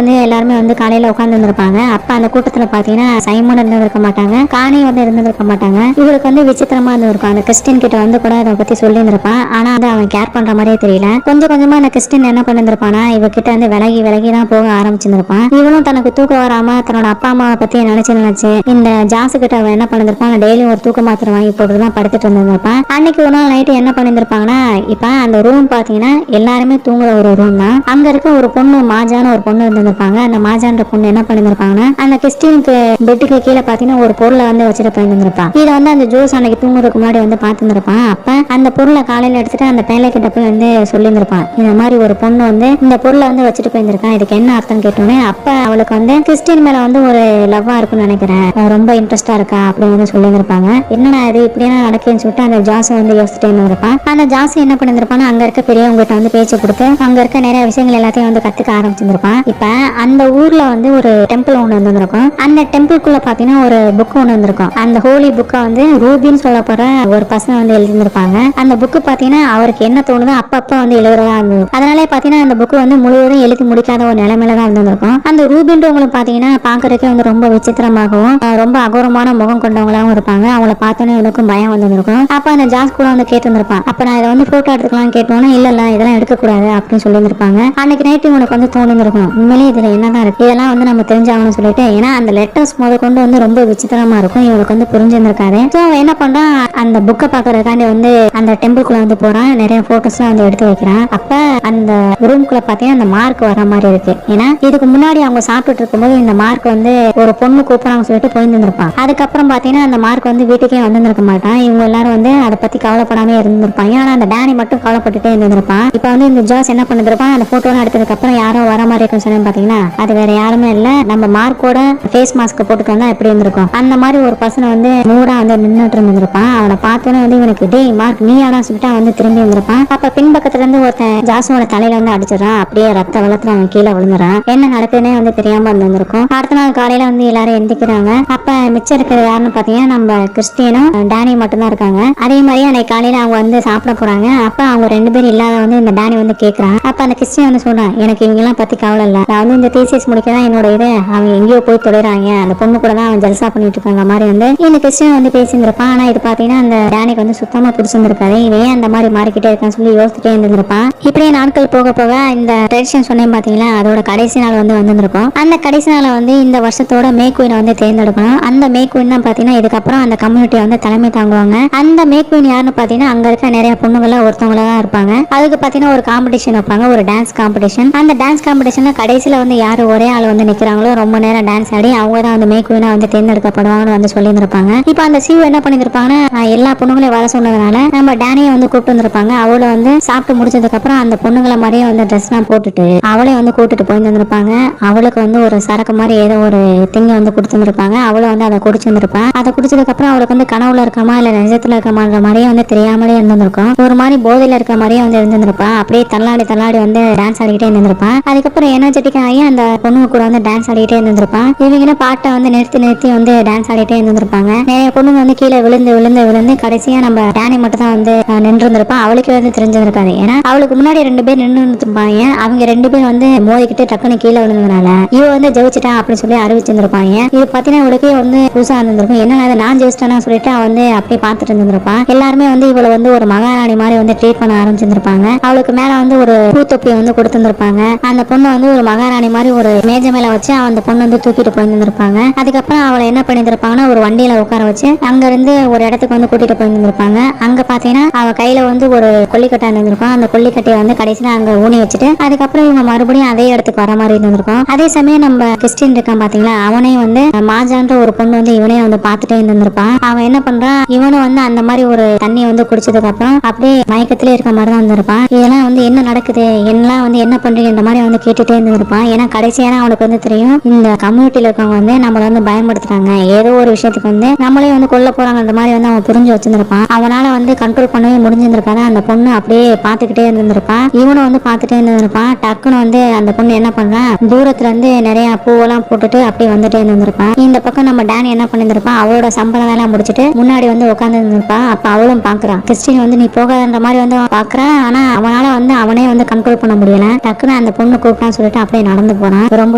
வந்து எல்லாருமே வந்து காலையில உட்கார்ந்து இருந்திருப்பாங்க. அப்ப அந்த கூட்டத்துல பாத்தீங்கன்னா சைமன் இருந்திருக்க மாட்டாங்க, காணி வந்து இருந்திருக்க மாட்டாங்க. இவளுக்கு வந்து விசித்திரமா இருந்திருக்கும். அந்த கிறிஸ்டின் கிட்ட வந்து கூட அதை பத்தி சொல்லி இருந்திருப்பான். ஆனா வந்து அவன் கேர் பண்ற மாதிரியே தெரியல. கொஞ்சம் கொஞ்சமா அந்த கிறிஸ்டின் என்ன பண்ணிருப்பானா இவகிட்ட வந்து விலகி விலகி தான் போக ஆரம்பிச்சிருப்பான். இவனும் தனக்கு தூக்கம் வராம தன்னோட அப்பா அம்மாவை பத்தி நினைச்சு இந்த ஜாசு கிட்ட அவன் என்ன பண்ணிருப்பான், டெய்லி ஒரு தூக்க மாத்திரை வாங்கி போட்டுதான் படுத்துட்டு இருந்திருப்பான். அன்னைக்கு ஒரு நாள் நைட்டு என்ன பண்ணிருப்பாங்கன்னா, இப்ப அந்த ரூம் பாத்தீங்கன்னா எல்லாருமே தூங்குற ஒரு ரூம் தான். அங்க இருக்க ஒரு பொண்ணு மாஜான ஒரு பொண்ணு இருந்திருப்பாங்க. அந்த மாஜான்ற பொண்ணு என்ன பண்ணிருப்பாங்கன்னா, அந்த கிறிஸ்டினுக்கு பெட்டுக்கு கீழே பாத்தீங்கன்னா ஒரு பொருளை வந்து வச்சுட்டு போயிருந்திருப்பான். இதை வந்து அந்த ஜோஸ் அன்னைக்கு தூங்குறதுக்கு முன்னாடி வந்து பாத்துருப்பான். அப்ப அந்த பொருளை காலையில எடுத்துட்டு அந்த பேலை கிட்ட போய் வந்து சொல்லியிருந்திருப்பான், இந்த மாதிரி ஒரு பொண்ணு வந்து இந்த பொருளை வந்து வச்சுட்டு போயிருந்திருக்கான், இதுக்கு என்ன அர்த்தம் கேட்டோன்னே அப்ப அவளுக்கு வந்து கிறிஸ்டின் மேல வந்து ஒரு லவ்வா இருக்குன்னு நினைக்கிறேன், ரொம்ப இன்ட்ரெஸ்டா இருக்கா அப்படின்னு வந்து சொல்லியிருந்திருப்பாங்க. என்னடா இது இப்படியெல்லாம் நடக்குன்னு சொல்லிட்டு அந்த ஜாஸ் வந்து யோசிச்சுட்டே இருந்திருப்பான். அந்த ஜாஸ் என்ன பண்ணிருப்பான், அங்க இருக்க பெரியவங்ககிட்ட வந்து பேச்சு கொடுத்து அங்க இருக்க நிறைய விஷயங்கள் எல்லாத்தையும் வந்து கத்துக்க ஆரம்பிச்சிருப்பான். இப்ப அந்த ஊர்ல வந்து ஒரு டெம்பிள் ஒண்ணு இருந்திருக்கும். அந்த டெம்பிள்குள்ள பாத்தீங்கன்னா ஒரு புக் ஒண்ணு இருந்திருக்கும். அந்த ஹோலி புக்கை வந்து ரூபின்னு சொல்ல போற ஒரு பசங்க வந்து எழுதியிருப்பாங்க. அந்த புக்கு பாத்தீங்கன்னா அவருக்கு என்ன தோணுதோ அப்பப்ப வந்து எழுதுறதா இருந்தது. அதனாலே பாத்தீங்கன்னா அந்த புக்கு வந்து முழுவதும் எழுதி முடிக்காத ஒரு நிலைமையில தான் இருந்திருக்கும். அந்த ரூபின்றவங்களுக்கு பாத்தீங்கன்னா பாக்குறதுக்கே வந்து ரொம்ப விசித்திரமாகவும் ரொம்ப அகோரமான முகம் கொண்டவங்களாவும் இருப்பாங்க. அவங்கள பார்த்தோன்னே எனக்கும் பயம் வந்திருக்கும். அப்ப அந்த ஜாஸ் கூட வந்து கேட்டிருந்திருப்பான், அப்ப நான் இதை வந்து போட்டோ எடுத்துக்கலாம் கேட்டோன்னா இல்ல இதெல்லாம் எடுக்கக்கூடாது அப்படின்னு சொல்லியிருப்பாங்க. அன்னைக்கு நைட்டு உனக்கு வந்து தோணிருக்கும், உண்மையிலேயே இதுல என்னதான் இருக்கு, இதெல்லாம் வந்து நம்ம தெரிஞ்சாகணும்னு சொல்லிட்டு. ஏன்னா அந்த லெட்டர்ஸ் முத கொண்டு வந்து ரொம்ப விசித்திரமா இருக்கும், இவனுக்கு வந்து புரிஞ்சிருந்திருக்காரு. ஸோ என்ன பண்றான், அந்த புக்கை பாக்குறதுக்காண்டி வந்து அந்த டெம்பிள்குள்ள வந்து போறான். நிறைய போட்டோஸ்லாம் வந்து எடுத்து வைக்கிறான். அப்ப அந்த ரூம்குள்ள பாத்தீங்கன்னா அந்த மார்க் வர மாதிரி இருக்கு. ஏன்னா இதுக்கு முன்னாடி அவங்க சாப்பிட்டு இருக்கும்போது இந்த மார்க் வந்து ஒரு பொண்ணு கூப்பிடறாங்க சொல்லிட்டு போயிருந்திருப்பான். அதுக்கப்புறம் பாத்தீங்கன்னா அந்த மார்க் வந்து வீட்டுக்கே வந்திருக்க மாட்டான். இவங்க எல்லாரும் வந்து அதை பத்தி கவலைப்படாம இருந்திருப்பாங்க. ஆனா அந்த டேனி மட்டும் கவலைப்பட்டுட்டே இருந்திருப்பான். இப்ப வந்து இந்த ஜாஸ் என்ன பண்ணிருப்பான், அந்த போட்டோ எடுத்ததுக்கு அப்புறம் யாரோ வர மாதிரி இருக்குன்னு சொல்லி பாத்தீங்கன்னா அது வேற யாருமே இல்ல, நம்ம மார்க்கோட ஃபேஸ் மாஸ்க் போட்டுட்டு வந்தா எப்படி இருந்திருக்கும் அந்த மாதிரி ஒரு பர்சன் வந்து மூடா வந்து நின்றுட்டு இருந்திருப்பான். அவனை பார்த்தோன்னே வந்து இவனுக்கு டே மார்க் நீ ஆனா சொல்லிட்டு அவன் வந்து திரும்பி இருந்திருப்பான். அப்ப பின்பக்கத்துல இருந்து ஒருத்தன் ஜாஸோட தலையில வந்து அடிச்சிடறான். அப்படியே ரத்த வெள்ளத்துல அவன் கீழே விழுந்துறான். என்ன நடக்குதுன்னே வந்து தெரியாம இருந்திருக்கும். அடுத்த நாள் காலையில வந்து எல்லாரும் எந்திக்கிறாங்க. அப்ப மிச்சம் இருக்கிறது யாருன்னு பாத்தீங்கன்னா நம்ம கிறிஸ்டியனும் டேனி மட்டும் தான் இருக்காங்க. அதே மாதிரி அன்னைக்கு காலையில அவங்க வந்து சாப்பிட போறாங்க. அப்ப அவங்க ரெண்டு பேரும் இல்லாத வந்து இந்த டேனி வந்து கேட்கறான். அப்ப அந்த கிறிஸ்டியன் வந்து சொல்றான், எனக்கு இவங்க எல்லாம் பத்தி கவலை இல்ல, நான் வந்து இந்த தீசிஸ் முடிக்கதான் என்னோட இது, அவங்க எங்கேயோ போய் தொலைறாங்க, அந்த பொண்ணு கூட தான் அவன் ஜல்சா பண்ணிட்டு இருக்காங்க மாதிரி வந்து இந்த கிறிஸ்டியன் வந்து பேசியிருந்திருப்பான். ஆனா இது பாத்தீங்கன்னா அந்த டேனிக்கு வந்து சுத்தமா பிடிச்சிருந்திருக்காரு. இவன் அந்த மாதிரி மாறிக்கிட்டே இருக்கான்னு சொல்லி யோசிச்சுட்டே இருந்திருப்பான். இப்படியே நாட்கள் போக போக இந்த ட்ரெடிஷன் சொன்னேன் பாத்தீங்களா, அதோட கடைசி நாள் வந்து வந்திருக்கும். அந்த கடைசி நாளை வந்து இந்த வருஷத்தோட மே குயினை வந்து தேர்ந்தெடுக்கணும். அந்த மே குயின் தான் பாத்தீங்கன்னா இதுக்கப்புறம் அந்த கம்யூனிட்டியை வந்து தலைமை தாங்குவாங்க. அந்த மே குயின் யாருன்னு பாத்தீங்கன்னா அங்க இருக்க நிறைய பொண்ணுங்கள ஒருத்தவங்கள தான் இருப்பாங்க. அதுக்கு பாத்தீங்கன்னா ஒரு காம்படிஷன் வைப்பாங்க, ஒரு டான்ஸ் காம்படிஷன். அந்த டான்ஸ் காம்படிஷன்ல கடைசியில வந்து யாரு ஒரே ஆள் வந்து நிக்கிறாங்களோ ரொம்ப நேரம் டான்ஸ் ஆடி அவங்க தான் வந்து மே குயினா வந்து தேர்ந்தெடுக்கப்படுவாங்கன்னு வந்து சொல்லி இருந்திருப்பாங்க. இப்ப அந்த சிவ என்ன பண்ணிருப்பாங்கன்னா, எல்லா பொண்ணுங்களையும் வர சொன்னதுனால நம்ம டேனியை வந்து கூப்பிட்டு வந்திருப்பாங்க. அவளை வந்து சாப்பிட்டு முடிச்சதுக்கு அப்புறம் அந்த பொண்ணுங்களை மாதிரியே வந்து ட்ரெஸ் எல்லாம் போட்டுட்டு அவளை வந்து கூட்டிட்டு போயிருந்திருப்பாங்க. அவளுக்கு வந்து ஒரு சரக்கு மாதிரி ஏதோ ஒரு திங்க வந்து கொடுத்துருப்பாங்க. அவளை வந்து அதை குடிச்சிருந்திருப்பான். அதை குடிச்சதுக்கு அப்புறம் அவளுக்கு வந்து கனவுல இருக்கமா இல்ல நிஜத்துல இருக்கமான்ற மாதிரியே வந்து தெரியாமலே இருந்திருக்கும். ஒரு மாதிரி போதையில இருக்க மாதிரியே வந்து இருந்திருப்பா. அப்படியே தள்ளாடி தள்ளாடி வந்து டான்ஸ் ஆடிக்கிட்டே இருந்திருப்பான். அதுக்கப்புறம் எனர்ஜெட்டிக்கா ஆகி அந்த பொண்ணு கூட வந்து டான்ஸ் ஆடிக்கிட்டே இருந்திருப்பான். இவங்க பாட்டை வந்து நிறுத்தி நிறுத்தி வந்து டான்ஸ் ஆடிட்டே இருந்திருப்பாங்க. நிறைய பொண்ணுங்க வந்து கீழே விழுந்து விழுந்து விழுந்து கடைசியா நம்ம டேனி மட்டும் தான் வந்து நின்று இருந்திருப்பான். அவளுக்கு வந்து தெரிஞ்சிருக்காது. ஏன்னா அவளுக்கு முன்னாடி ரெண்டு பேர் நின்று இருப்பாங்க. அவங்க ரெண்டு பேரும் வந்து மோதிக்கிட்டு டக்குன்னு கீழே விழுந்ததுனால இவ வந்து ஜெயிச்சிட்டா அப்படின்னு சொல்லி அறிவிச்சிருந்திருப்பாங்க. இது பாத்தீங்கன்னா இவளுக்கே வந்து புதுசா இருந்திருக்கும். என்ன நான் ஜெயிச்சிட்டேன்னா சொல்லிட்டு அவ வந்து அப்படியே பார்த்துட்டு இருந்திருப்பான். எல்லாருமே வந்து இவளை வந்து ஒரு மகாராணி மாதிரி வந்து ட்ரீட் பண்ண ஆரம்பிச்சிருந்திருப்பாங்க. அவளுக்கு மேல வந்து ஒரு பூத்தொப்பியை வந்து கொடுத்திருந்திருப்பாங்க. அந்த பொண்ணு வந்து ஒரு மகாராணி மாதிரி ஒரு மேஜ மேல வச்சு அந்த பொண்ணு வந்து தூக்கிட்டு போயிருந்திருப்பாங்க. அதுக்கப்புறம் அவளை என்ன பண்ணிருப்பாங்கன்னா ஒரு வண்டியில உட்கார வச்சு அங்க இருந்து ஒரு இடத்துக்கு வந்து கூட்டிட்டு போயிருந்திருப்பாங்க. அங்க பாத்தீங்கன்னா அவ கையில வந்து ஒரு கொல்லிக்கட்டை இருந்திருக்கும். அந்த கொல்லிக்கட்டையை வந்து கடைசியில அங்க ஊனி வச்சுட்டு அதுக்கப்புறம் இவங்க மறுபடியும் அதே இடத்துக்கு வர மாதிரி இருந்திருக்கும். அதே சமயம் நம்ம கிறிஸ்டின் இருக்கான் பாத்தீங்களா, அவனே வந்து மாஜான்ற ஒரு பொண்ணு வந்து இவனே வந்து பாத்துட்டே இருந்திருப்பான். அவன் என்ன பண்றான், இவனும் வந்து அந்த மாதிரி ஒரு தண்ணியை வந்து குடிச்சதுக்கு அப்புறம் அப்படியே மயக்கத்திலே இருக்க மாதிரி தான் இருந்திருப்பான். இதெல்லாம் வந்து என்ன நடக்குது, என்னெல்லாம் வந்து என்ன பண்றீங்க இந்த மாதிரி வந்து கேட்டுட்டே இருந்திருப்பான். ஏன்னா கடைசியான அவனுக்கு வந்து தெரியும் இந்த கம்யூனிட்டியில இருக்கவங்க வந்து நம்மள வந்து பயன்படுத்துறாங்க, ஏதோ ஒரு விஷயத்துக்கு வந்து நம்மளே வந்து கொல்ல போறாங்க அந்த மாதிரி வந்து அவன் புரிஞ்சு வச்சிருந்திருப்பான். அவனால வந்து கண்ட்ரோல் பண்ணவே முடிஞ்சிருந்திருக்காது. அந்த பொண்ணு அப்படியே பாத்துக்கிட்டே இருந்திருப்பான். இவனும் வந்து பாத்துட்டே இருந்திருப்பான். டக்குன்னு வந்து அந்த பொண்ணு என்ன பண்றான், தூரத்துல இருந்து நிறைய பூவெல்லாம் போட்டுட்டு அப்படியே வந்துட்டே இருந்திருப்பான். இந்த பக்கம் நம்ம டேனி என்ன பண்ணிருப்பான், அவளோட சம்பளம் எல்லாம் முடிச்சுட்டு முன்னாடி வந்து உட்காந்து இருப்பா. அப்ப அவளும் பாக்குறான். கிறிஸ்டின் வந்து நீ போகாதன்ற மாதிரி வந்து பாக்குறான். ஆனா அவனால வந்து அவனே வந்து கண்ட்ரோல் பண்ண முடியல. டக்குன்னு அந்த பொண்ணு கூப்பிட்டான்னு சொல்லிட்டு அப்படியே நடந்து போறான். ரொம்ப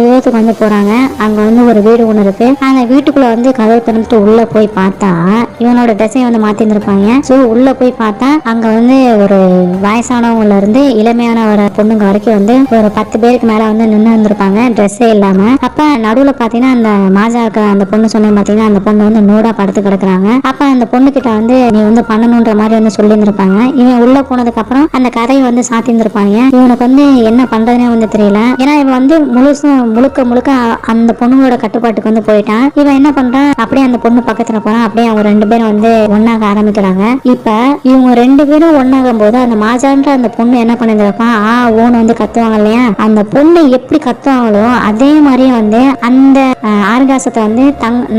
தூரத்துக்கு வந்து போறாங்க. அங்க வந்து ஒரு வீடு ஒண்ணு இருக்கு. அந்த வீட்டுக்குள்ள வந்து கதவை திறந்துட்டு உள்ள போய் பார்த்தா இவனோட ட்ரெஸ்ஸையும் வந்து மாத்தி இருந்திருப்பாங்க. சோ உள்ள போய் பார்த்தா அங்க வந்து ஒரு வயசானவங்கல இருந்து இளமையான ஒரு பொண்ணுங்க வரைக்கும் வந்து ஒரு 10 பேருக்கு மேல வந்து நின்று இருந்திருப்பாங்க ட்ரெஸ்ஸே இல்லாம. அப்ப நடுவுல பாத்தீங்கன்னா அந்த மாஜா இருக்கிற அந்த பொண்ணு சொன்னேன் பாத்தீங்கன்னா, அந்த பொண்ணு வந்து நூடா படுத்து கிடக்குறாங்க. அப்ப அந்த பொண்ணு கிட்ட வந்து நீ வந்து பண்ணணும்ன்ற மாதிரி வந்து சொல்லி இருந்திருப்பாங்க. இவன் உள்ள போனதுக்கு அப்புறம் அந்த கதையை வந்து சாத்தி இருந்திருப்பாங்க. இவனுக்கு வந்து என்ன பண்றதுனே வந்து தெரியல. ஏன்னா இவன் வந்து முழுக்க அந்த பொண்ணுங்களோட கட்டுப்பாட்டுக்கு வந்து போயிட்டான். இவன் என்ன பண்றான், அப்படியே அந்த பொண்ணு பக்கத்துல போறான். அப்படியே அவங்க 2 பேரும் வந்து ஒன்னாக ஆரம்பிக்கிறாங்க. இப்ப இவங்க 2 பேரும் ஒன்னாகும் போது அந்த மாஜான்ற அந்த பொண்ணு என்ன பண்ணிருப்பான், ஓன்னு வந்து கத்துவாங்க இல்லையா, அந்த பொண்ணு எப்படி கத்துவாங்களோ அதே மாதிரி வந்து அந்த ஆர்காசத்தை வந்து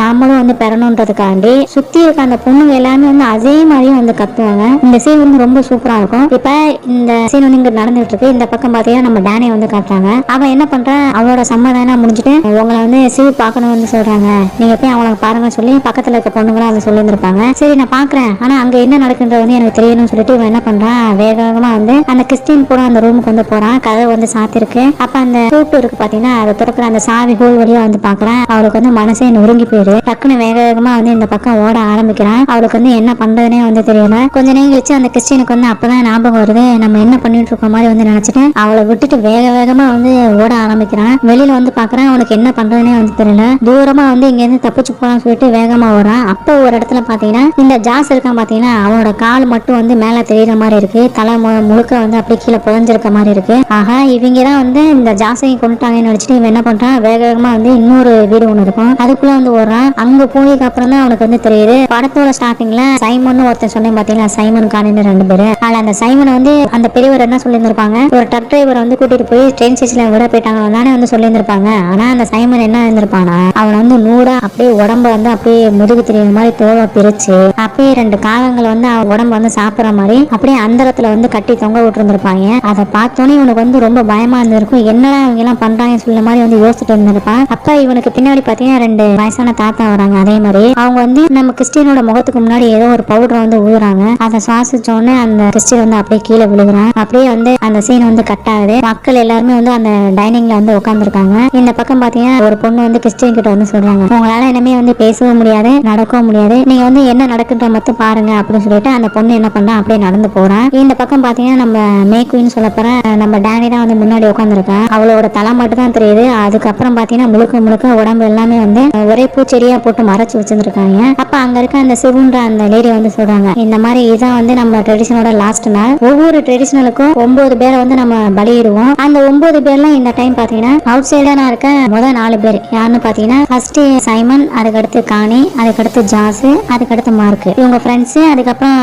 நாமளும் வந்து பெறணுன்றதுக்காண்டி சுத்தி இருக்க அந்த பொண்ணுங்க எல்லாமே வந்து அதே மாதிரியும் வந்து கத்துவாங்க. இந்த சீன் வந்து ரொம்ப சூப்பரா இருக்கும். இப்ப இந்த சீன் வந்து இங்க நடந்துட்டு இருக்கு. இந்த பக்கம் பாத்தீங்கன்னா நம்ம டேனியை வந்து காட்டுறாங்க. அவன் என்ன பண்றான், அவளோட சமாதானம் முடிஞ்சுட்டு உங்களை வந்து சிவு பார்க்கணும் வந்து சொல்றாங்க, நீங்க போய் அவங்களை பாருங்க சொல்லி பக்கத்துல இருக்க பொண்ணுங்களும் வந்து சொல்லி இருந்திருப்பாங்க. சரி நான் பாக்குறேன், ஆனா அங்க என்ன நடக்குன்றது வந்து எனக்கு தெரியணும்னு சொல்லிட்டு இவன் என்ன பண்றான், வேகமா வந்து அந்த கிறிஸ்டின் கூட அந்த ரூமுக்கு வந்து போறான். கதை வந்து சாத்திருக்கு. அப்ப அந்த சூட்டு இருக்கு பாத்தீங்கன்னா, அதை திறக்கிற அந்த சாவி ஹோல் வழியா வந்து பாக்குறான். அவளுக்கு வந்து மனசே நொறுங்கி போயிரு. டக்குன்னு வேகமா வந்து இந்த பக்கம் ஓட ஆரம்பிக்கிறான். அவளுக்கு வந்து என்ன பண்றதுனே வந்து தெரியல. கொஞ்ச நேரம் கழிச்சு அந்த கிறிஸ்டினுக்கு வந்து அப்பதான் ஞாபகம் வருது, நம்ம என்ன பண்ணிட்டு இருக்க மாதிரி வந்து நினைச்சிட்டு அவளை விட்டுட்டு வேகமா வந்து ஓட ஆரம்பிக்கிறான். வெளியில வந்து பாக்குறான், அவனுக்கு என்ன பண்றதுனே வந்து தெரியல. தூரமா வந்து இங்க இருந்து தப்பிச்சு போலான்னு சொல்லிட்டு வேகமா ஓடுறான். அப்போ ஒரு இடத்துல பாத்தீங்கன்னா இந்த ஜாஸ் இருக்கான் பாத்தீங்கன்னா, அவனோட கால் மட்டும் வந்து மேல தெரியுற மாதிரி இருக்கு. தலை முழுக்க வந்து அப்படியே கீழே புதஞ்சிருக்க மாதிரி இருக்கு. ஆஹா, இவங்க தான் வந்து இந்த ஜாஸையும் கொண்டுட்டாங்கன்னு நினைச்சிட்டு இவன் என்ன பண்றான், வேகமா வந்து இன்னொரு வீடு ஒண்ணு இருக்கும் அதுக்குள்ள வந்து ஓடுறான். அங்க போனதுக்கு அப்புறம் தான் அவனுக்கு வந்து தெரியுது, படத்தோட ஸ்டார்டிங்ல சைமன் ஒருத்தன் சொன்னேன் பாத்தீங்களா, சைமன் காணின்னு 2 பேரு. ஆனா அந்த சைமனை வந்து அந்த பெரியவர் என்ன சொல்லியிருந்திருப்பாங்க, ஒரு ட்ரக் டிரைவர் வந்து கூட்டிட்டு போய் ட்ரெயின் ஸ்டேஷன்ல விட போயிட்டாங்க தானே வந்து சொல்லியிருந்திருப்பாங்க. ஆனா அந்த சைமன் என்ன இருந்திருப்பானா, அவன் வந்து நூடா அப்படியே உடம்ப வந்து அப்படியே முதுகு தெரியுற மாதிரி தோலை பிரிச்சு அப்படியே 2 காலங்களை வந்து அவன் உடம்ப வந்து சாப்பிடுற மாதிரி அப்படியே அந்தரத்துல வந்து கட்டி தொங்க விட்டு இருந்திருப்பாங்க. அதை பார்த்தோன்னே இவனுக்கு வந்து ரொம்ப பயமா இருந்திருக்கும். என்னடா இவங்க எல்லாம் பண்றாங்கன்னு சொல்ல மாதிரி வந்து யோசிச்சுட்டு இருந்திருப்பான். அப்ப இவனுக்கு பின்னாடி பாத்தீங்கன்னா 2 வயசான தாத்தா வராங்க. அதே மாதிரி அவங்க வந்து நம்ம கிறிஸ்டியனோட முகத்துக்கு முன்னாடி ஏதோ ஒரு பவுடர் வந்து ஊதுறாங்க. அதை சுவாசிச்ச உடனே அந்த கிறிஸ்டியன் வந்து அப்படியே கீழே விழுகிறான். அப்படியே வந்து அந்த சீன் வந்து கட் ஆகுது. மக்கள் எல்லாருமே வந்து அந்த டைனிங்ல வந்து உட்காந்துருக்காங்க. இந்த பக்கம் பாத்தீங்கன்னா ஒரு பொண்ணு வந்து கிறிஸ்டியன் கிட்ட வந்து சொல்றாங்க, உங்களால இனிமே வந்து பேசவும் முடியாது நடக்கவும் முடியாது, நீங்க வந்து என்ன நடக்குன்ற மட்டும் பாருங்க அப்படின்னு சொல்லிட்டு அந்த பொண்ணு என்ன பண்றா, அப்படியே நடந்து போறான். இந்த பக்கம் பாத்தீங்கன்னா நம்ம மேக்குன்னு சொல்ல போற நம்ம டேனி தான் வந்து முன்னாடி உட்காந்துருக்கா. அவளோட தலை மட்டும் தான் தெரியுது. அதுக்கப்புறம் பாத்தீங்கன்னா முழுக்க உடம்பு எல்லாமே வந்து ஒரே பூச்செடியா போட்டு மறைச்சு வச்சிருக்காங்க. அப்ப அங்க இருக்க அந்த சிவுன்ற அந்த லேடி வந்து சொல்றாங்க, இந்த மாதிரி இதான் வந்து நம்ம ட்ரெடிஷனோட லாஸ்ட் நாள். ஒவ்வொரு ட்ரெடிஷனலுக்கும் 9 பேரை வந்து நம்ம பலியிடுவோம். அந்த 9 பேர்லாம் இந்த டைம் பாத்தீங்கன்னா அவுட் சைடா இருக்க முதல் 4 பேர் யாருன்னு பாத்தீங்கன்னா, ஃபர்ஸ்ட் சைமன், அதுக்கடுத்து காணி, அதுக்கடுத்து ஜாஸ், அதுக்கடுத்து மார்க், இவங்க ஃப்ரெண்ட்ஸ், அதுக்கப்புறம்